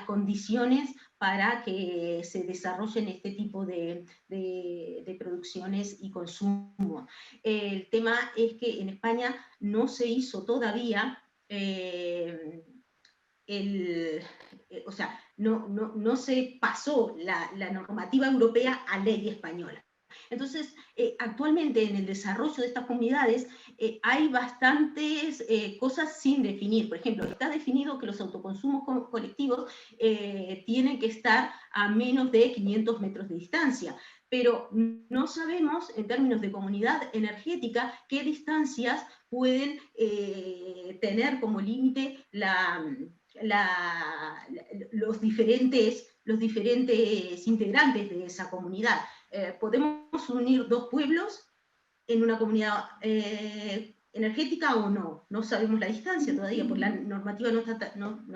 condiciones para que se desarrollen este tipo de producciones y consumo. El tema es que en España no se hizo todavía o sea, no se pasó la normativa europea a ley española. Entonces, actualmente en el desarrollo de estas comunidades hay bastantes cosas sin definir. Por ejemplo, está definido que los autoconsumos colectivos tienen que estar a menos de 500 metros de distancia, pero no sabemos, en términos de comunidad energética, qué distancias pueden tener como límite los diferentes integrantes de esa comunidad. ¿Podemos unir dos pueblos en una comunidad energética o no? No sabemos la distancia todavía, porque la normativa no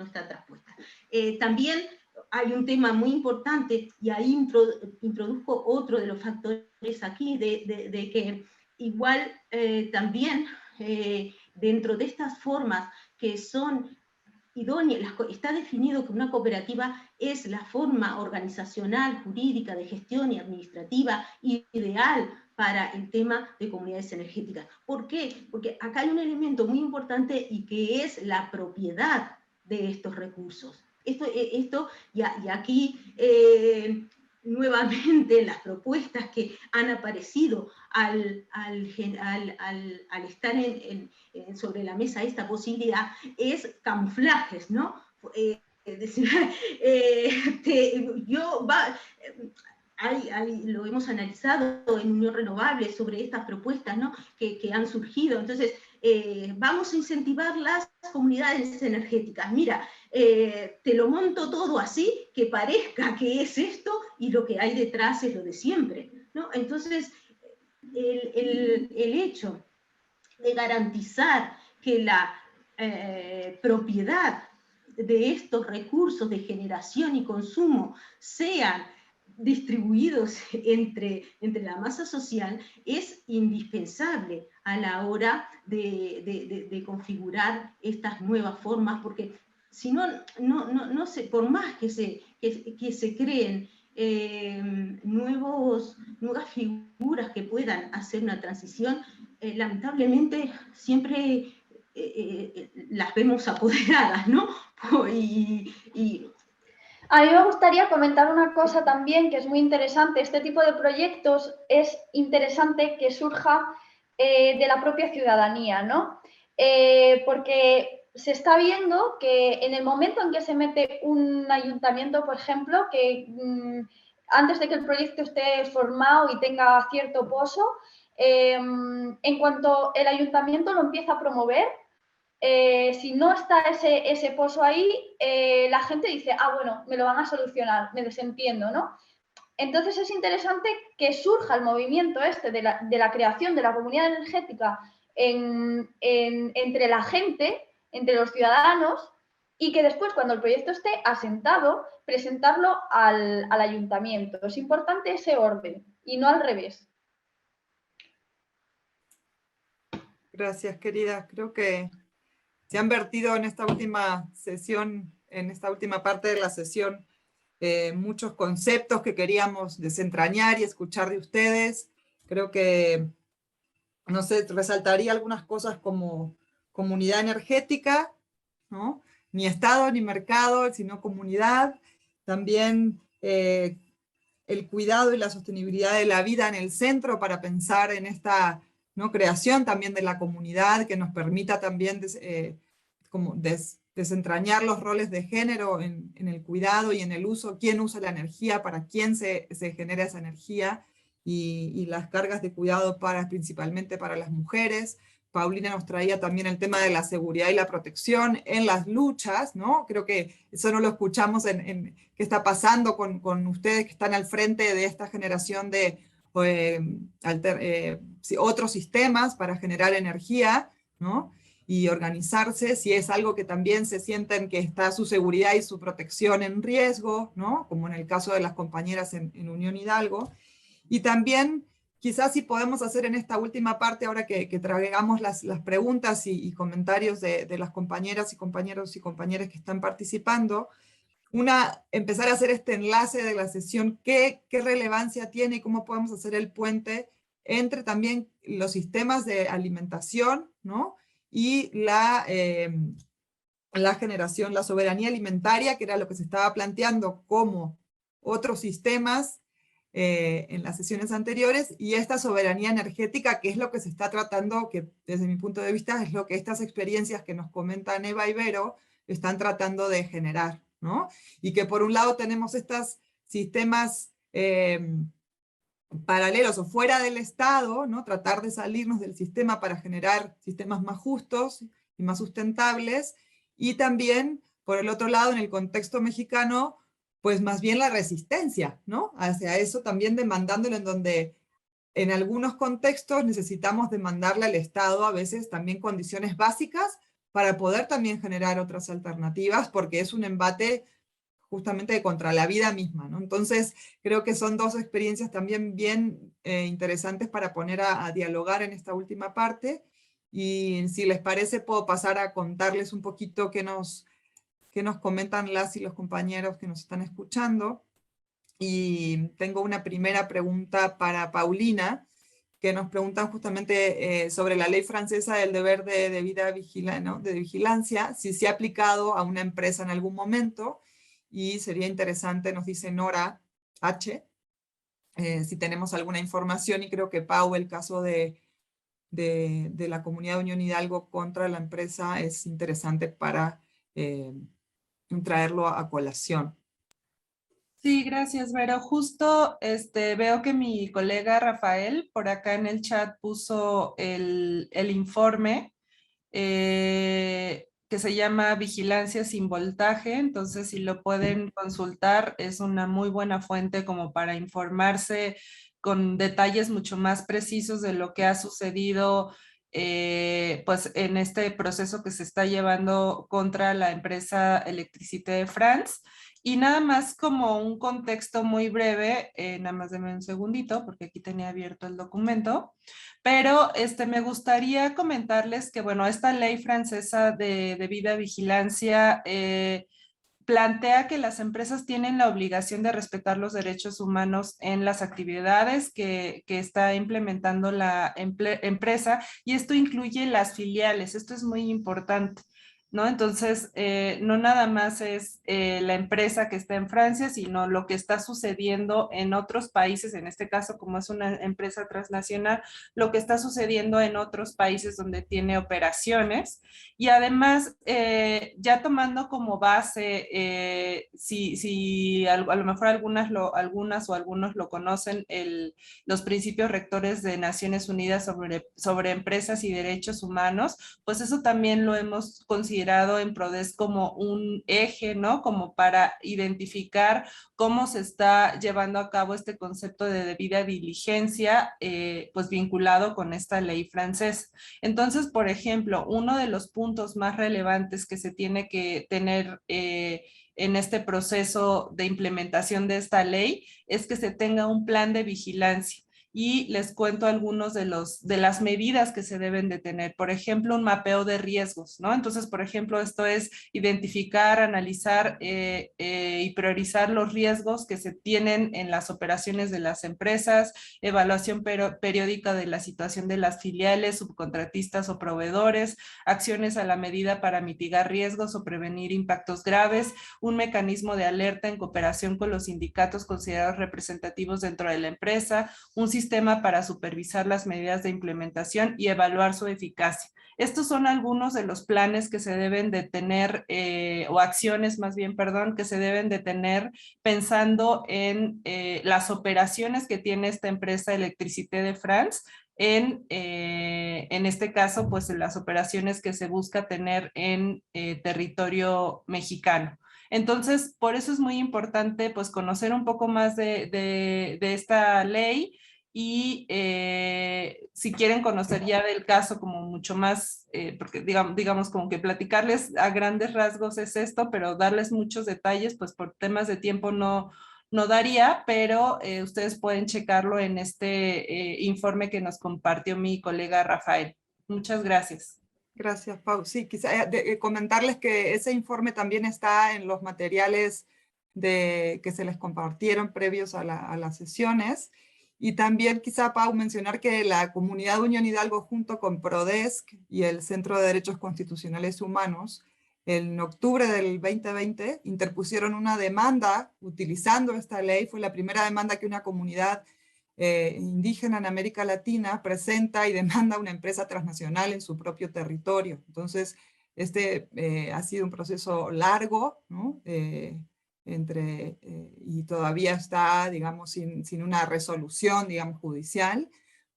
está traspuesta. También hay un tema muy importante, y ahí introduzco otro de los factores aquí, de que igual también dentro de estas formas que son idóneas, está definido que una cooperativa es la forma organizacional, jurídica, de gestión y administrativa ideal para el tema de comunidades energéticas. ¿Por qué? Porque acá hay un elemento muy importante, y que es la propiedad de estos recursos. Y aquí nuevamente las propuestas que han aparecido al estar sobre la mesa esta posibilidad es camuflajes, ¿no? Es decir, lo hemos analizado en Unión Renovable sobre estas propuestas, ¿no? que han surgido. Entonces, vamos a incentivar las comunidades energéticas. Mira, te lo monto todo así, que parezca que es esto, y lo que hay detrás es lo de siempre, ¿no? Entonces, el hecho de garantizar que la propiedad de estos recursos de generación y consumo sean distribuidos entre la masa social es indispensable a la hora de configurar estas nuevas formas, porque si no por más que se creen nuevas figuras que puedan hacer una transición, lamentablemente siempre las vemos apoderadas, ¿no? A mí me gustaría comentar una cosa también que es muy interesante. Este tipo de proyectos es interesante que surja de la propia ciudadanía, ¿no? Porque se está viendo que en el momento en que se mete un ayuntamiento, por ejemplo, que antes de que el proyecto esté formado y tenga cierto pozo, en cuanto el ayuntamiento lo empieza a promover, si no está ese pozo ahí, la gente dice, bueno, me lo van a solucionar, me desentiendo, ¿no? Entonces es interesante que surja el movimiento de la creación de la comunidad energética entre la gente, entre los ciudadanos, y que después, cuando el proyecto esté asentado, presentarlo al ayuntamiento. Es importante ese orden y no al revés. Gracias, querida. Creo que se han vertido en esta última sesión, en esta última parte de la sesión, muchos conceptos que queríamos desentrañar y escuchar de ustedes. Creo que, no sé, resaltaría algunas cosas como comunidad energética, ¿no? Ni Estado ni mercado, sino comunidad. También el cuidado y la sostenibilidad de la vida en el centro para pensar en esta, ¿no?, creación también de la comunidad que nos permita también desentrañar los roles de género en el cuidado y en el uso, quién usa la energía, para quién se genera esa energía, y las cargas de cuidado principalmente para las mujeres. Paulina nos traía también el tema de la seguridad y la protección en las luchas, ¿no? Creo que eso no lo escuchamos en qué está pasando con ustedes que están al frente de esta generación de otros sistemas para generar energía, ¿no? Y organizarse, si es algo que también se sienten que está su seguridad y su protección en riesgo, ¿no? Como en el caso de las compañeras en Unión Hidalgo. Y también, quizás si podemos hacer en esta última parte, ahora que traigamos las preguntas y comentarios de las compañeras y compañeros y compañeras que están participando, empezar a hacer este enlace de la sesión, qué relevancia tiene y cómo podemos hacer el puente entre también los sistemas de alimentación, ¿no? Y la generación, la soberanía alimentaria, que era lo que se estaba planteando como otros sistemas en las sesiones anteriores, y esta soberanía energética, que es lo que se está tratando, que desde mi punto de vista es lo que estas experiencias que nos comentan Eva y Vero están tratando de generar, ¿no? Y que por un lado tenemos estos sistemas paralelos o fuera del Estado, ¿no? Tratar de salirnos del sistema para generar sistemas más justos y más sustentables, y también, por el otro lado, en el contexto mexicano, pues más bien la resistencia, ¿no? Hacia eso también demandándolo, en donde en algunos contextos necesitamos demandarle al Estado a veces también condiciones básicas para poder también generar otras alternativas, porque es un embate justamente contra la vida misma, ¿no? Entonces, creo que son dos experiencias también bien interesantes para poner a dialogar en esta última parte, y si les parece puedo pasar a contarles un poquito qué nos comentan las y los compañeros que nos están escuchando. Y tengo una primera pregunta para Paulina, que nos preguntan justamente sobre la ley francesa del deber de debida vigilancia, si se ha aplicado a una empresa en algún momento, y sería interesante, nos dice Nora H., si tenemos alguna información, y creo que Pau, el caso de la comunidad de Unión Hidalgo contra la empresa es interesante para traerlo a colación. Sí, gracias, Vero. Justo veo que mi colega Rafael por acá en el chat puso el informe que se llama Vigilancia sin voltaje. Entonces, si lo pueden consultar, es una muy buena fuente como para informarse con detalles mucho más precisos de lo que ha sucedido pues en este proceso que se está llevando contra la empresa Electricité de France. Y nada más como un contexto muy breve, nada más denme un segundito porque aquí tenía abierto el documento, pero me gustaría comentarles que, bueno, esta ley francesa de debida vigilancia plantea que las empresas tienen la obligación de respetar los derechos humanos en las actividades que está implementando la empresa, y esto incluye las filiales. Esto es muy importante, ¿no? Entonces, no nada más es la empresa que está en Francia, sino lo que está sucediendo en otros países, en este caso, como es una empresa transnacional, lo que está sucediendo en otros países donde tiene operaciones. Y además, ya tomando como base, si a lo mejor algunas o algunos lo conocen, los principios rectores de Naciones Unidas sobre empresas y derechos humanos, pues eso también lo hemos considerado en PRODES como un eje, ¿no? Como para identificar cómo se está llevando a cabo este concepto de debida diligencia, pues vinculado con esta ley francesa. Entonces, por ejemplo, uno de los puntos más relevantes que se tiene que tener en este proceso de implementación de esta ley es que se tenga un plan de vigilancia. Y les cuento algunos de las medidas que se deben de tener. Por ejemplo, un mapeo de riesgos, ¿no? Entonces, por ejemplo, esto es identificar, analizar y priorizar los riesgos que se tienen en las operaciones de las empresas, evaluación periódica de la situación de las filiales, subcontratistas o proveedores, acciones a la medida para mitigar riesgos o prevenir impactos graves, un mecanismo de alerta en cooperación con los sindicatos considerados representativos dentro de la empresa, un sistema para supervisar las medidas de implementación y evaluar su eficacia. Estos son algunos de los planes que se deben de tener, o acciones más bien, perdón, que se deben de tener pensando en las operaciones que tiene esta empresa Electricité de France, en este caso, pues en las operaciones que se busca tener en territorio mexicano. Entonces, por eso es muy importante pues conocer un poco más de esta ley. Y si quieren conocer ya del caso como mucho más, porque digamos como que platicarles a grandes rasgos es esto, pero darles muchos detalles, pues por temas de tiempo no daría, pero ustedes pueden checarlo en este informe que nos compartió mi colega Rafael. Muchas gracias. Gracias, Pau. Sí, quizá comentarles que ese informe también está en los materiales que se les compartieron previos a las sesiones. Y también quizá, Pau, mencionar que la Comunidad Unión Hidalgo junto con PRODESC y el Centro de Derechos Constitucionales Humanos, en octubre del 2020, interpusieron una demanda utilizando esta ley. Fue la primera demanda que una comunidad indígena en América Latina presenta y demanda a una empresa transnacional en su propio territorio. Entonces, ha sido un proceso largo, ¿no? Y todavía está, digamos, sin una resolución, digamos, judicial,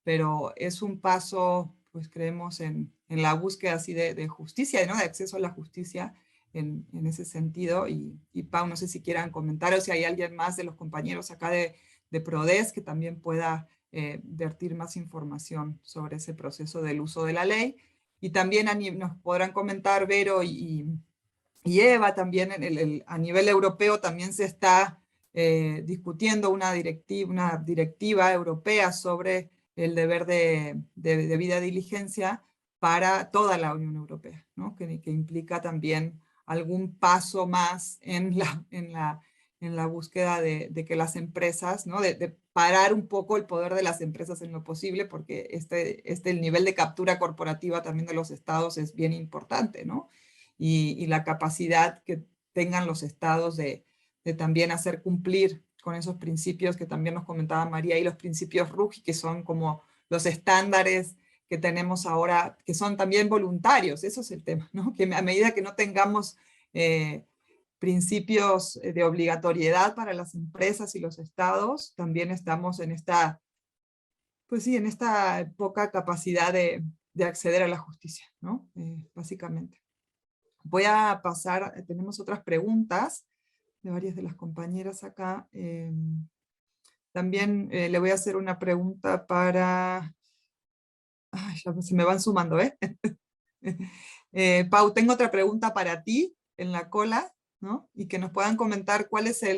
pero es un paso, pues creemos, en la búsqueda así de justicia, ¿no? De acceso a la justicia en ese sentido. Y Pau, no sé si quieran comentar o si hay alguien más de los compañeros acá de PRODESC que también pueda vertir más información sobre ese proceso del uso de la ley. Y también nos podrán comentar Vero y Eva, también a nivel europeo también se está discutiendo una directiva europea sobre el deber de debida diligencia para toda la Unión Europea, ¿no? que implica también algún paso más en la búsqueda de que las empresas, ¿no? de parar un poco el poder de las empresas en lo posible, porque el nivel de captura corporativa también de los estados es bien importante, ¿no? Y la capacidad que tengan los estados de también hacer cumplir con esos principios que también nos comentaba María, y los principios RUGI, que son como los estándares que tenemos ahora, que son también voluntarios. Eso es el tema, ¿no? Que a medida que no tengamos principios de obligatoriedad para las empresas y los estados, también estamos en esta, pues sí, en esta poca capacidad de acceder a la justicia, ¿no? Básicamente. Voy a pasar, tenemos otras preguntas de varias de las compañeras acá. También le voy a hacer una pregunta para... Ay, ya se me van sumando, ¿eh? Pau, tengo otra pregunta para ti en la cola, ¿no? Y que nos puedan comentar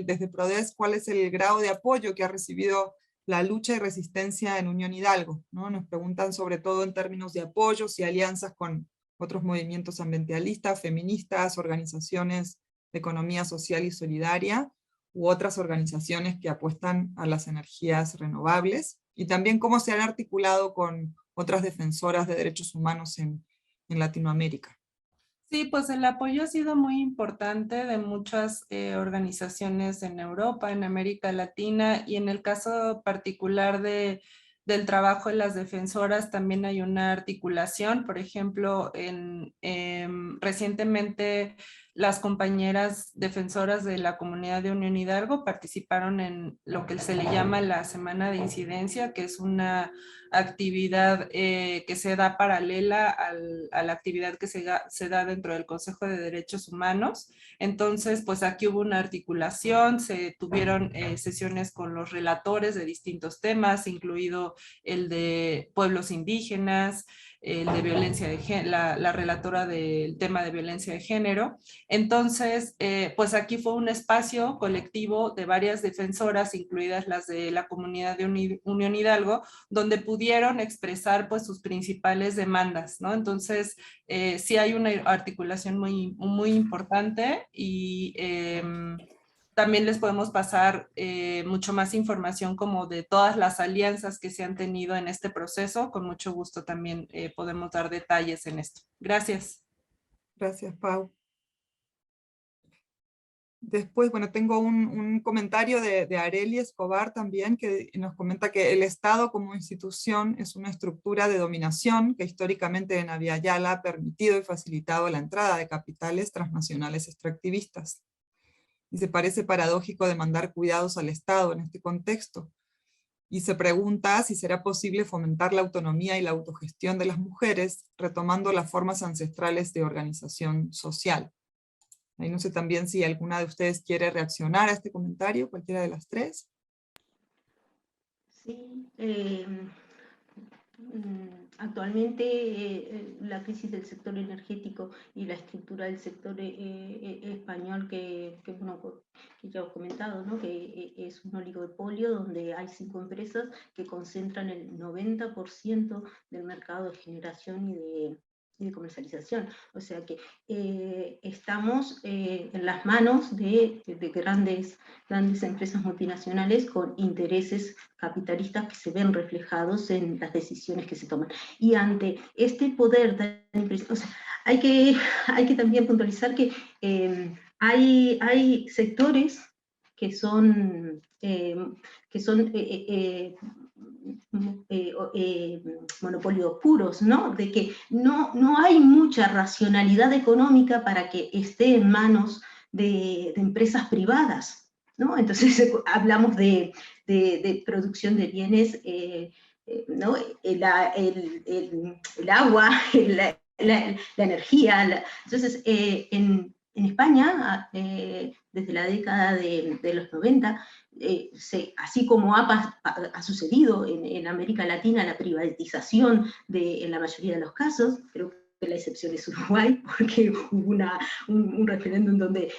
desde PRODESC, cuál es el grado de apoyo que ha recibido la lucha y resistencia en Unión Hidalgo, ¿no? Nos preguntan sobre todo en términos de apoyos y alianzas con otros movimientos ambientalistas, feministas, organizaciones de economía social y solidaria, u otras organizaciones que apuestan a las energías renovables, y también cómo se han articulado con otras defensoras de derechos humanos en Latinoamérica. Sí, pues el apoyo ha sido muy importante de muchas organizaciones en Europa, en América Latina, y en el caso particular del trabajo de las defensoras también hay una articulación. Por ejemplo, recientemente las compañeras defensoras de la comunidad de Unión Hidalgo participaron en lo que se le llama la Semana de Incidencia, que es una actividad que se da paralela a la actividad que se da dentro del Consejo de Derechos Humanos. Entonces, pues aquí hubo una articulación, se tuvieron sesiones con los relatores de distintos temas, incluido el de pueblos indígenas, el de violencia de género, la relatora del tema de violencia de género. Entonces, pues aquí fue un espacio colectivo de varias defensoras, incluidas las de la comunidad de Unión Hidalgo, donde pudieron expresar pues sus principales demandas, ¿no? Entonces, sí hay una articulación muy importante y también les podemos pasar mucho más información como de todas las alianzas que se han tenido en este proceso. Con mucho gusto también podemos dar detalles en esto. Gracias. Gracias, Pau. Después, bueno, tengo un comentario de Arely Escobar también, que nos comenta que el Estado como institución es una estructura de dominación que históricamente en Abya Yala ha permitido y facilitado la entrada de capitales transnacionales extractivistas. Y se parece paradójico demandar cuidados al Estado en este contexto. Y se pregunta si será posible fomentar la autonomía y la autogestión de las mujeres, retomando las formas ancestrales de organización social. Ahí no sé también si alguna de ustedes quiere reaccionar a este comentario, cualquiera de las tres. Sí, actualmente la crisis del sector energético y la estructura del sector español bueno, que ya os he comentado, ¿no? Que es un oligopolio donde hay 5 empresas que concentran el 90% del mercado de generación y de comercialización. O sea que estamos en las manos de grandes empresas multinacionales con intereses capitalistas que se ven reflejados en las decisiones que se toman. Y ante este poder tan impresionante, o sea, hay que también puntualizar que hay sectores que son monopolios puros, ¿no? De que no hay mucha racionalidad económica para que esté en manos de empresas privadas, ¿no? Entonces hablamos de producción de bienes, ¿no? El agua, la energía. Entonces, en España, desde la década de los 90, así como ha sucedido en América Latina la privatización en la mayoría de los casos, creo que la excepción es Uruguay, porque hubo un referéndum donde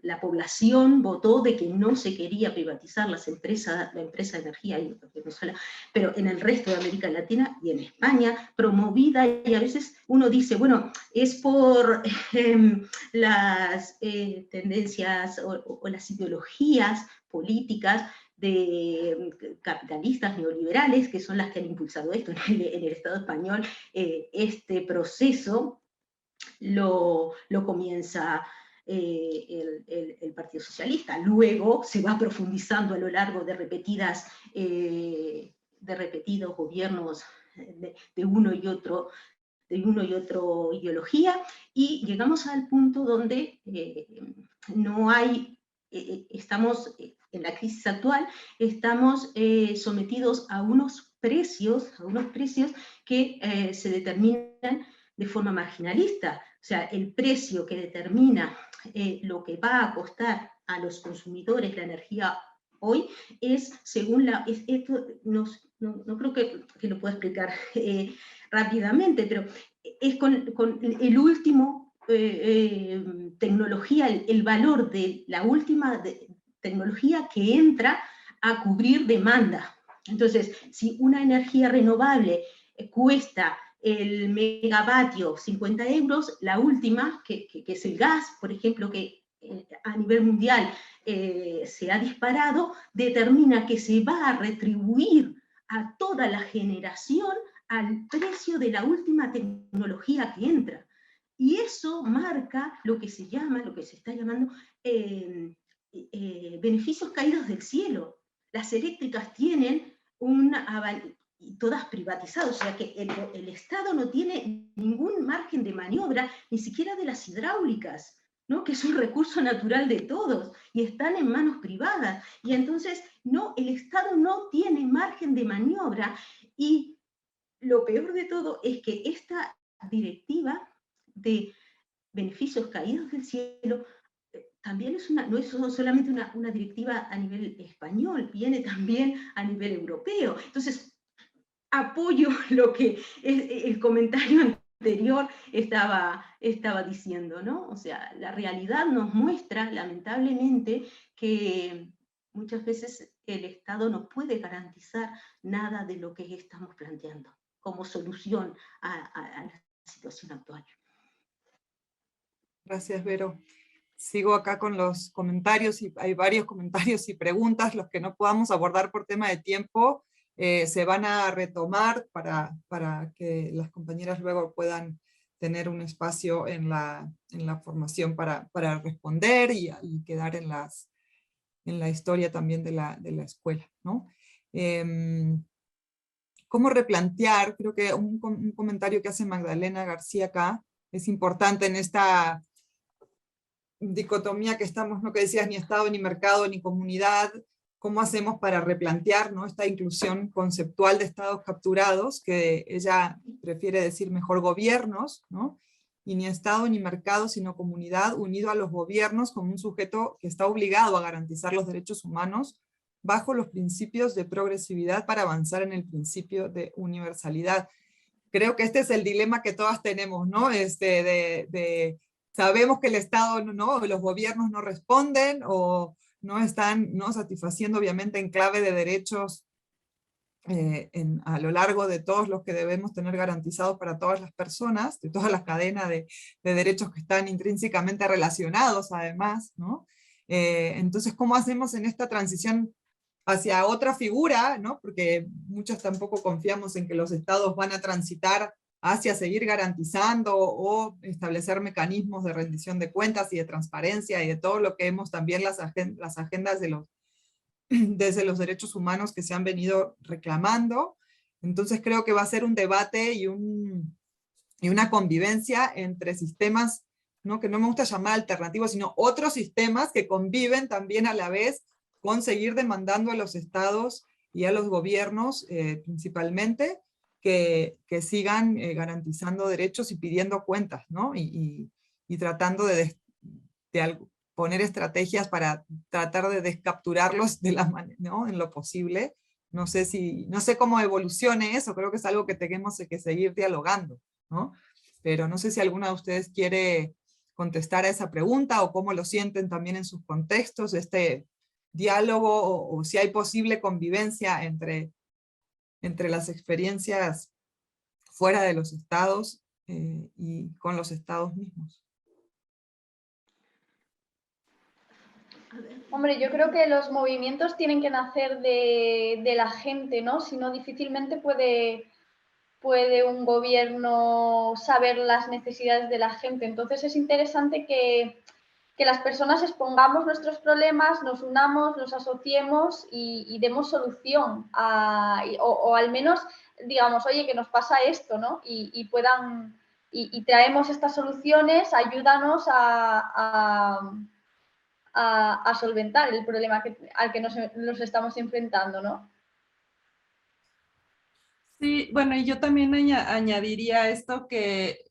la población votó de que no se quería privatizar la empresa de energía en Venezuela, pero en el resto de América Latina y en España, promovida, y a veces uno dice, bueno, es por las tendencias o las ideologías políticas de capitalistas neoliberales, que son las que han impulsado esto en el Estado español. Este proceso lo comienza el Partido Socialista. Luego se va profundizando a lo largo de repetidos gobiernos de uno y otro ideología, y llegamos al punto donde no hay, estamos en la crisis actual, estamos sometidos a unos precios que se determinan de forma marginalista. O sea, el precio que determina lo que va a costar a los consumidores la energía hoy es según esto no creo que lo pueda explicar rápidamente, pero es con el último tecnología, el valor de la última tecnología que entra a cubrir demanda. Entonces, si una energía renovable cuesta el megavatio 50 euros, la última, que es el gas, por ejemplo, que a nivel mundial se ha disparado, determina que se va a retribuir a toda la generación al precio de la última tecnología que entra. Y eso marca lo que se está llamando beneficios caídos del cielo. Las eléctricas tienen todas privatizadas, o sea que el Estado no tiene ningún margen de maniobra, ni siquiera de las hidráulicas, ¿no? Que es un recurso natural de todos, y están en manos privadas. Y entonces, el Estado no tiene margen de maniobra, y lo peor de todo es que esta directiva de beneficios caídos del cielo también no es solamente una directiva a nivel español, viene también a nivel europeo. Entonces, apoyo lo que el comentario anterior estaba diciendo, ¿no? O sea, la realidad nos muestra, lamentablemente, que muchas veces el Estado no puede garantizar nada de lo que estamos planteando como solución a la situación actual. Gracias, Vero. Sigo acá con los comentarios, y hay varios comentarios y preguntas. Los que no podamos abordar por tema de tiempo se van a retomar para que las compañeras luego puedan tener un espacio en la formación para responder y quedar en la historia también de la escuela, ¿no? ¿Cómo replantear? Creo que un comentario que hace Magdalena García acá es importante en esta dicotomía que estamos, ¿no? Que decías, ni Estado, ni mercado, ni comunidad. ¿Cómo hacemos para replantear, ¿no? Esta inclusión conceptual de estados capturados, que ella prefiere decir mejor gobiernos, ¿no? Y ni Estado ni mercado, sino comunidad, unido a los gobiernos como un sujeto que está obligado a garantizar los derechos humanos bajo los principios de progresividad para avanzar en el principio de universalidad. Creo que este es el dilema que todas tenemos, ¿no? Sabemos que el Estado, ¿no? Los gobiernos no responden o no están, ¿no? Satisfaciendo obviamente en clave de derechos a lo largo de todos los que debemos tener garantizados para todas las personas, de todas las cadenas de derechos que están intrínsecamente relacionados además, ¿no? Entonces, ¿cómo hacemos en esta transición hacia otra figura, ¿no? Porque muchos tampoco confiamos en que los estados van a transitar hacia seguir garantizando o establecer mecanismos de rendición de cuentas y de transparencia y de todo lo que hemos también las agendas desde los derechos humanos que se han venido reclamando. Entonces creo que va a ser un debate y una convivencia entre sistemas, ¿no? Que no me gusta llamar alternativos, sino otros sistemas que conviven también a la vez con seguir demandando a los estados y a los gobiernos principalmente que sigan garantizando derechos y pidiendo cuentas, ¿no? Y tratando de poner estrategias para tratar de descapturarlos de ¿no? En lo posible. No sé cómo evolucione eso, creo que es algo que tenemos que seguir dialogando, ¿no? Pero no sé si alguna de ustedes quiere contestar a esa pregunta o cómo lo sienten también en sus contextos, diálogo o si hay posible convivencia entre las experiencias fuera de los estados y con los estados mismos. Hombre, yo creo que los movimientos tienen que nacer de la gente, ¿no? Si no, difícilmente puede un gobierno saber las necesidades de la gente. Entonces es interesante que las personas expongamos nuestros problemas, nos unamos, los asociemos y demos solución o al menos digamos, oye, que nos pasa esto, ¿no? Y traemos estas soluciones, ayúdanos a solventar el problema al que nos estamos enfrentando, ¿no? Sí, bueno, y yo también añadiría esto que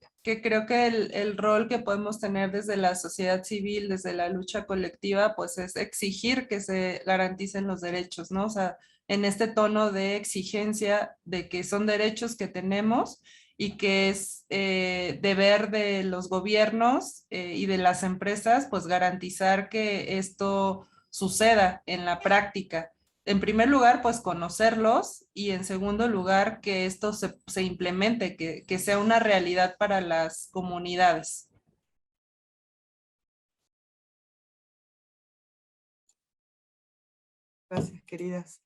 creo que el rol que podemos tener desde la sociedad civil, desde la lucha colectiva, pues es exigir que se garanticen los derechos, ¿no? O sea, en este tono de exigencia de que son derechos que tenemos y que es deber de los gobiernos y de las empresas, pues garantizar que esto suceda en la práctica. En primer lugar, pues conocerlos y en segundo lugar, que esto se implemente, que sea una realidad para las comunidades. Gracias, queridas.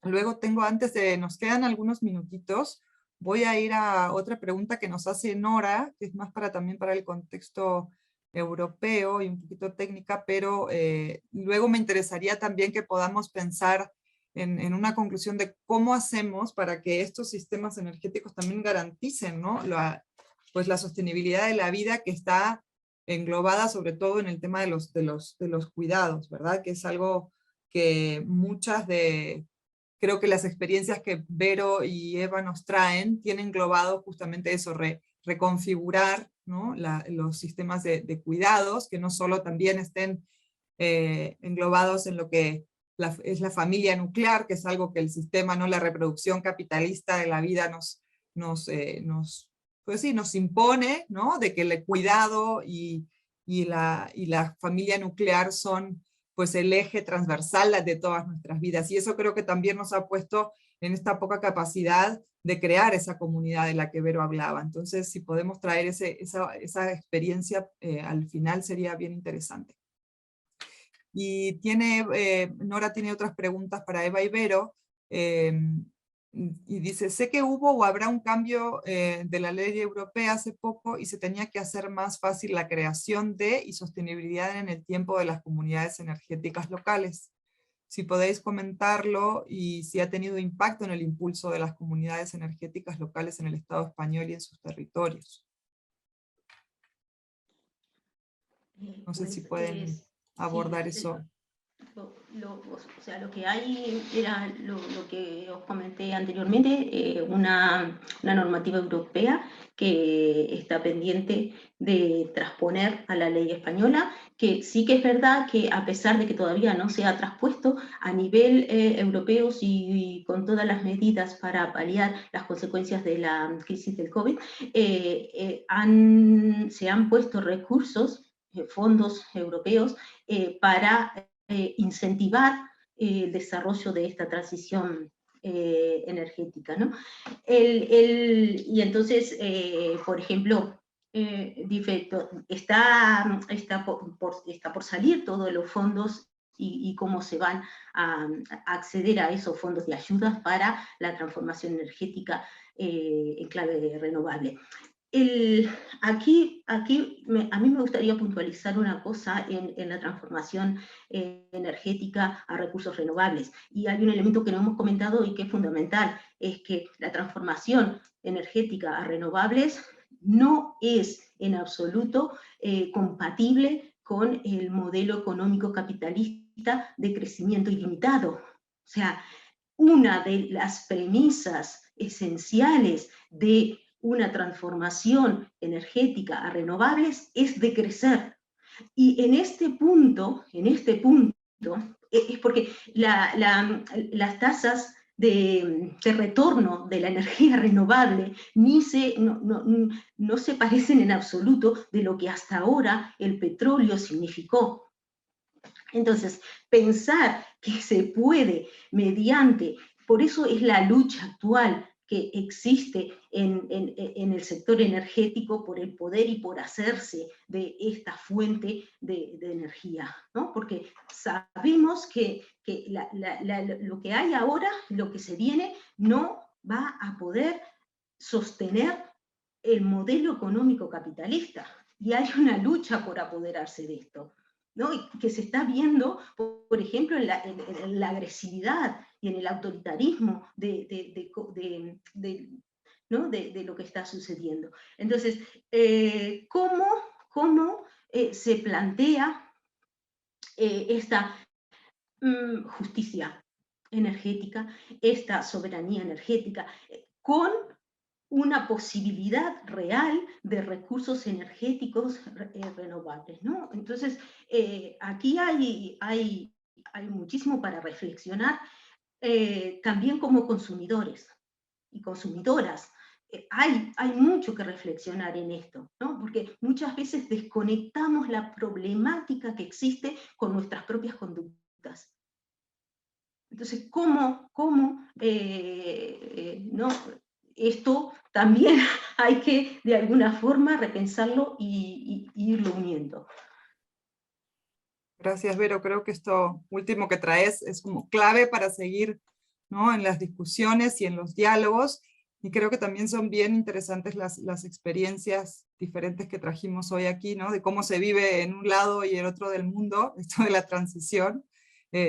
Luego nos quedan algunos minutitos, voy a ir a otra pregunta que nos hace Nora, que es más también para el contexto europeo y un poquito técnica, pero luego me interesaría también que podamos pensar en una conclusión de cómo hacemos para que estos sistemas energéticos también garanticen, ¿no? la sostenibilidad de la vida que está englobada sobre todo en el tema de los cuidados, ¿verdad? Que es algo que creo que las experiencias que Vero y Eva nos traen tienen englobado justamente eso, reconfigurar, ¿no? los sistemas de cuidados, que no solo también estén englobados en lo que es la familia nuclear, que es algo que el sistema, ¿no? La reproducción capitalista de la vida pues sí, nos impone, ¿no? De que el cuidado y la familia nuclear son pues el eje transversal de todas nuestras vidas, y eso creo que también nos ha puesto en esta poca capacidad de crear esa comunidad de la que Vero hablaba. Entonces, si podemos traer esa experiencia al final sería bien interesante. Y Nora tiene otras preguntas para Eva y Vero, y dice, sé que hubo o habrá un cambio de la ley europea hace poco y se tenía que hacer más fácil la creación de y sostenibilidad en el tiempo de las comunidades energéticas locales. Si podéis comentarlo y si ha tenido impacto en el impulso de las comunidades energéticas locales en el Estado español y en sus territorios. No sé si pueden abordar eso. O sea, lo que hay era lo que os comenté anteriormente, una normativa europea que está pendiente de transponer a la ley española, que sí que es verdad que a pesar de que todavía no se ha traspuesto a nivel europeo y con todas las medidas para paliar las consecuencias de la crisis del COVID, se han puesto recursos, fondos europeos para incentivar el desarrollo de esta transición energética, ¿no? Y entonces, por ejemplo, está por salir todos los fondos y cómo se van a acceder a esos fondos de ayuda para la transformación energética en clave renovable. Aquí a mí me gustaría puntualizar una cosa en la transformación energética a recursos renovables. Y hay un elemento que no hemos comentado y que es fundamental, es que la transformación energética a renovables no es en absoluto compatible con el modelo económico capitalista de crecimiento ilimitado. O sea, una de las premisas esenciales de una transformación energética a renovables es decrecer. Y en este punto es porque las tasas de retorno de la energía renovable no se parecen en absoluto de lo que hasta ahora el petróleo significó. Entonces, pensar que se puede por eso es la lucha actual que existe en el sector energético por el poder y por hacerse de esta fuente de energía, ¿no? Porque sabemos que lo que hay ahora, lo que se viene, no va a poder sostener el modelo económico capitalista. Y hay una lucha por apoderarse de esto, ¿no? Y que se está viendo, por ejemplo, en la agresividad y en el autoritarismo de lo que está sucediendo. Entonces, ¿cómo se plantea esta justicia energética, esta soberanía energética, con una posibilidad real de recursos energéticos renovables, ¿no? Entonces, aquí hay muchísimo para reflexionar, también como consumidores y consumidoras. Hay mucho que reflexionar en esto, ¿no? Porque muchas veces desconectamos la problemática que existe con nuestras propias conductas. Entonces, ¿cómo no? Esto también hay que, de alguna forma, repensarlo y irlo uniendo. Gracias, Vero. Creo que esto último que traes es como clave para seguir, ¿no? En las discusiones y en los diálogos, y creo que también son bien interesantes las experiencias diferentes que trajimos hoy aquí, ¿no? De cómo se vive en un lado y el otro del mundo, esto de la transición.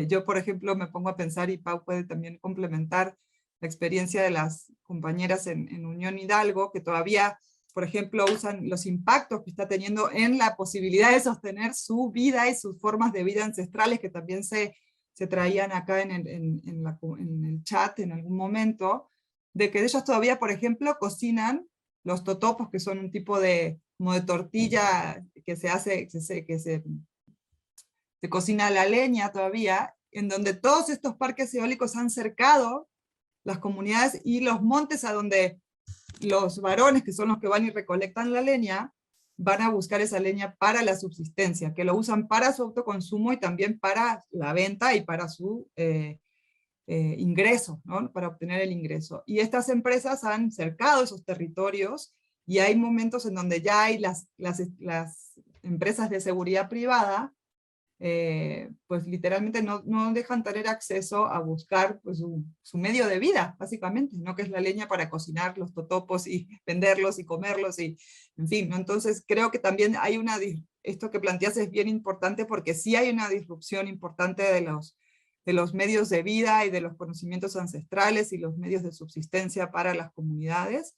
Yo, por ejemplo, me pongo a pensar, y Pau puede también complementar, la experiencia de las compañeras en Unión Hidalgo, que todavía, por ejemplo, usan los impactos que está teniendo en la posibilidad de sostener su vida y sus formas de vida ancestrales, que también se traían acá en el chat en algún momento, de que ellos todavía, por ejemplo, cocinan los totopos, que son un tipo como de tortilla que se cocina a la leña todavía, en donde todos estos parques eólicos han cercado las comunidades y los montes a donde los varones, que son los que van y recolectan la leña, van a buscar esa leña para la subsistencia, que lo usan para su autoconsumo y también para la venta y para su ingreso, ¿no? Para obtener el ingreso. Y estas empresas han cercado esos territorios y hay momentos en donde ya hay las empresas de seguridad privada, pues literalmente no dejan tener acceso a buscar pues, su medio de vida, básicamente, ¿no? Que es la leña para cocinar los totopos y venderlos y comerlos, y en fin, ¿no? Entonces creo que también hay esto que planteas es bien importante, porque sí hay una disrupción importante de los medios de vida y de los conocimientos ancestrales y los medios de subsistencia para las comunidades,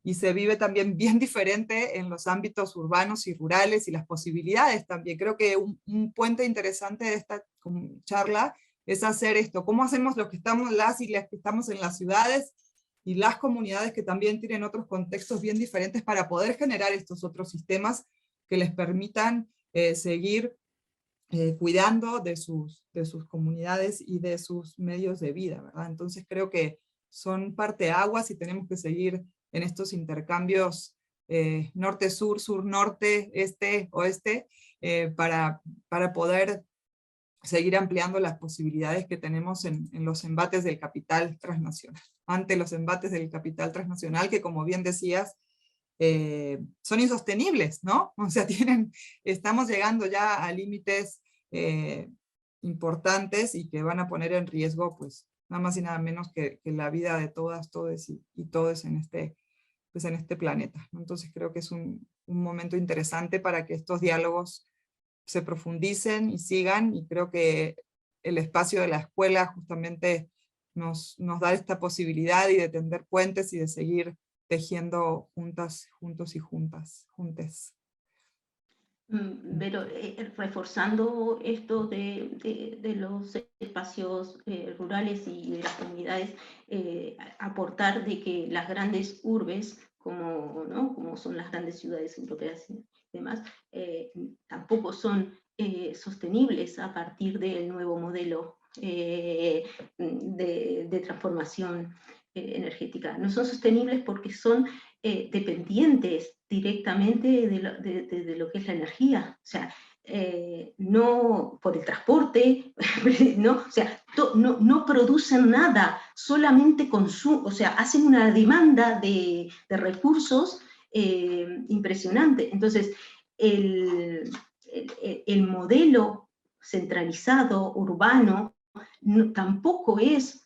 y se vive también bien diferente en los ámbitos urbanos y rurales, y las posibilidades también. Creo que un puente interesante de esta charla es hacer esto, cómo hacemos los que estamos, las y las que estamos en las ciudades, y las comunidades que también tienen otros contextos bien diferentes, para poder generar estos otros sistemas que les permitan seguir cuidando de sus comunidades y de sus medios de vida, ¿verdad? Entonces creo que son parteaguas y tenemos que seguir en estos intercambios norte-sur, sur-norte, este-oeste, para poder seguir ampliando las posibilidades que tenemos en los embates del capital transnacional, ante los embates del capital transnacional, que como bien decías, son insostenibles, ¿no? O sea, estamos llegando ya a límites importantes, y que van a poner en riesgo, pues, nada más y nada menos que la vida de todas, todes y todos en este planeta, ¿no? Entonces creo que es un momento interesante para que estos diálogos se profundicen y sigan, y creo que el espacio de la escuela justamente nos da esta posibilidad, y de tender puentes y de seguir tejiendo juntas, juntos y juntes. Pero reforzando esto de los espacios rurales y de las comunidades, aportar de que las grandes urbes, como son las grandes ciudades europeas y demás, tampoco son sostenibles a partir del nuevo modelo de transformación energética. No son sostenibles porque son dependientes directamente de lo que es la energía. O sea, no por el transporte, no, o sea, no producen nada, solamente consumen, o sea, hacen una demanda de recursos impresionante. Entonces, el modelo centralizado, urbano, tampoco es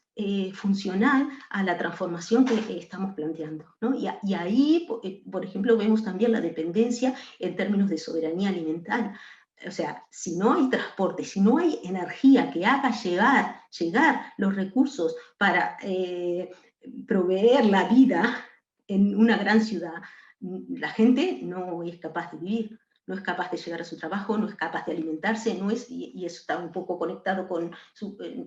funcional a la transformación que estamos planteando, ¿no? Y ahí, por ejemplo, vemos también la dependencia en términos de soberanía alimentaria. O sea, si no hay transporte, si no hay energía que haga llegar los recursos para proveer la vida en una gran ciudad, la gente no es capaz de vivir, no es capaz de llegar a su trabajo, no es capaz de alimentarse, y eso está un poco conectado con,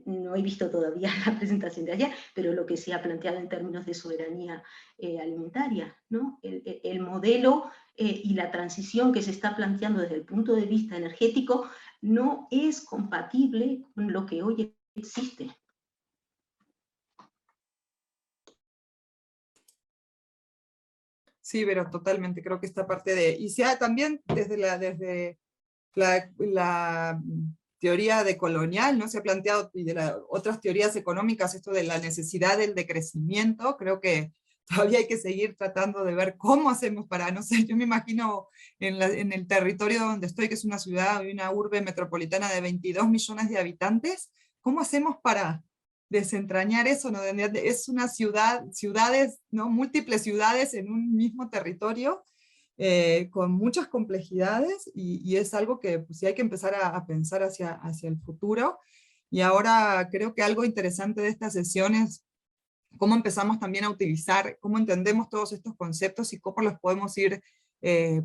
no he visto todavía la presentación de ayer, pero lo que se ha planteado en términos de soberanía alimentaria, ¿no? El modelo y la transición que se está planteando desde el punto de vista energético no es compatible con lo que hoy existe. Sí, pero totalmente, creo que esta parte y sea también desde la teoría decolonial, ¿no? Se ha planteado, y de otras teorías económicas, esto de la necesidad del decrecimiento. Creo que todavía hay que seguir tratando de ver cómo hacemos para, no sé, yo me imagino en el territorio donde estoy, que es una ciudad, una urbe metropolitana de 22 millones de habitantes, ¿cómo hacemos para desentrañar eso, ¿no? Es una ciudades, ¿no? Múltiples ciudades en un mismo territorio, con muchas complejidades, y es algo que pues, sí hay que empezar a pensar hacia el futuro. Y ahora creo que algo interesante de estas sesiones, cómo empezamos también a utilizar, cómo entendemos todos estos conceptos y cómo los podemos ir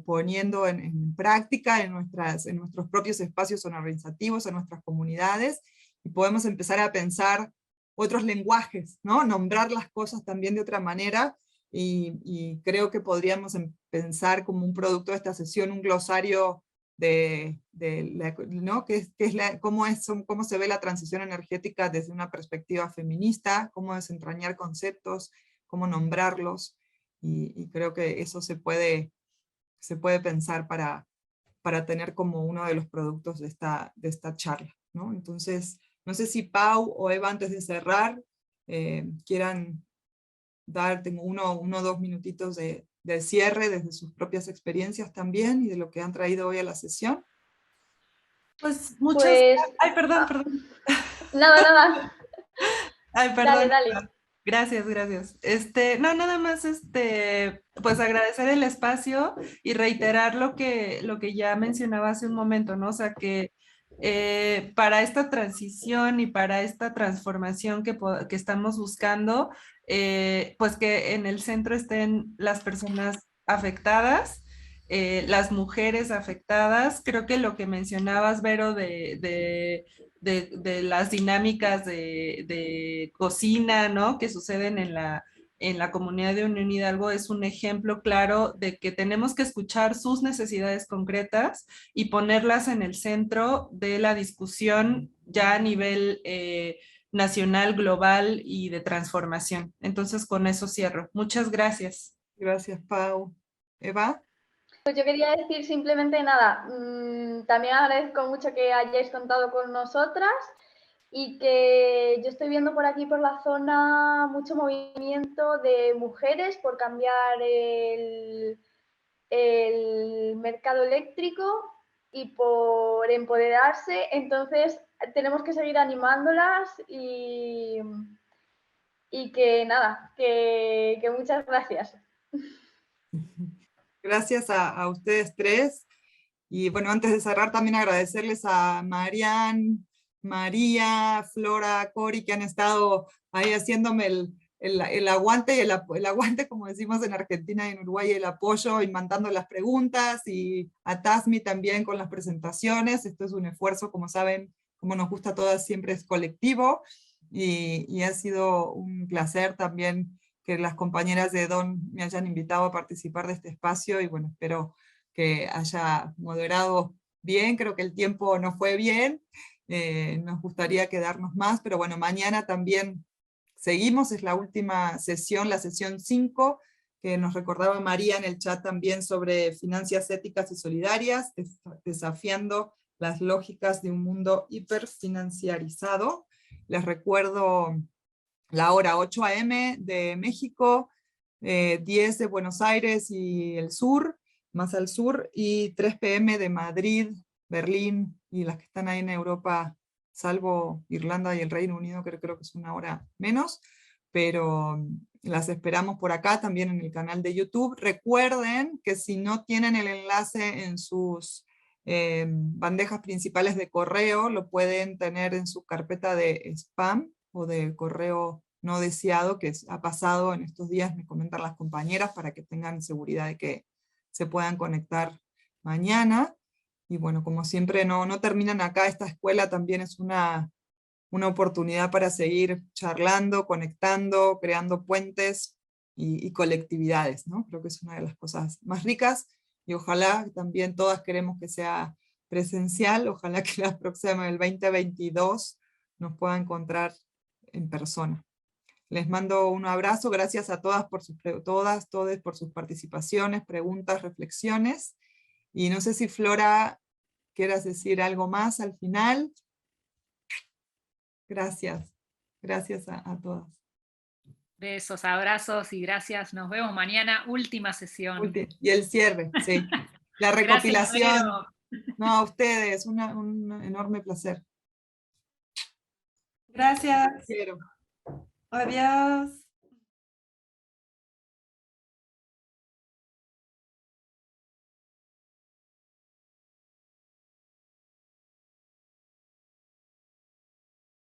poniendo en práctica en nuestros propios espacios organizativos, en nuestras comunidades, y podemos empezar a pensar otros lenguajes, ¿no? Nombrar las cosas también de otra manera, y creo que podríamos pensar como un producto de esta sesión un glosario ¿no? Cómo se ve la transición energética desde una perspectiva feminista, cómo desentrañar conceptos, cómo nombrarlos, y creo que eso se puede pensar para tener como uno de los productos de esta charla, ¿no? Entonces, no sé si Pau o Eva, antes de cerrar, quieran dar, tengo uno o dos minutitos de cierre desde sus propias experiencias también, y de lo que han traído hoy a la sesión. Pues muchas... Pues... Ay, perdón. Nada, nada. Ay, perdón. Dale. Gracias. No, nada más, pues agradecer el espacio y reiterar lo que ya mencionaba hace un momento, ¿no? O sea, que para esta transición y para esta transformación que estamos buscando, pues que en el centro estén las personas afectadas, las mujeres afectadas. Creo que lo que mencionabas, Vero, de las dinámicas de cocina, ¿no? Que suceden en la comunidad de Unión Hidalgo es un ejemplo claro de que tenemos que escuchar sus necesidades concretas y ponerlas en el centro de la discusión ya a nivel nacional, global y de transformación. Entonces, con eso cierro. Muchas gracias. Gracias, Pau. Eva. Pues yo quería decir simplemente nada, también agradezco mucho que hayáis contado con nosotras y que yo estoy viendo por aquí, por la zona, mucho movimiento de mujeres por cambiar el mercado eléctrico y por empoderarse. Entonces tenemos que seguir animándolas y que nada, que muchas gracias. Gracias a ustedes tres. Y bueno, antes de cerrar, también agradecerles a Marian, María, Flora, Cori, que han estado ahí haciéndome el aguante, y el aguante, como decimos en Argentina y en Uruguay, el apoyo, y mandando las preguntas, y a Tasmi también con las presentaciones. Esto es un esfuerzo, como saben, como nos gusta a todas, siempre es colectivo, y ha sido un placer también que las compañeras de DON me hayan invitado a participar de este espacio, y bueno, espero que haya moderado bien. Creo que el tiempo no fue bien, nos gustaría quedarnos más, pero bueno, mañana también seguimos, es la última sesión, la sesión 5, que nos recordaba María en el chat también, sobre finanzas éticas y solidarias, desafiando las lógicas de un mundo hiperfinanciarizado. Les recuerdo la hora 8 AM de México, 10 de Buenos Aires y el sur, más al sur, y 3 PM de Madrid, Berlín, y las que están ahí en Europa, salvo Irlanda y el Reino Unido, que creo que es una hora menos, pero las esperamos por acá, también en el canal de YouTube. Recuerden que si no tienen el enlace en sus bandejas principales de correo, lo pueden tener en su carpeta de spam, o de correo no deseado, que ha pasado en estos días, me comentan las compañeras, para que tengan seguridad de que se puedan conectar mañana. Y bueno, como siempre, no terminan acá. Esta escuela también es una oportunidad para seguir charlando, conectando, creando puentes y colectividades, ¿no? Creo que es una de las cosas más ricas, y ojalá también, todas queremos que sea presencial, ojalá que la próxima, el 2022, nos pueda encontrar en persona. Les mando un abrazo, gracias a todas por todos por sus participaciones, preguntas, reflexiones, y no sé si Flora quieras decir algo más al final. Gracias, gracias a todas. Besos, abrazos y gracias. Nos vemos mañana, última sesión. Y el cierre, sí. La recopilación. Gracias, no, a ustedes, un enorme placer. Gracias. Quiero. Adiós.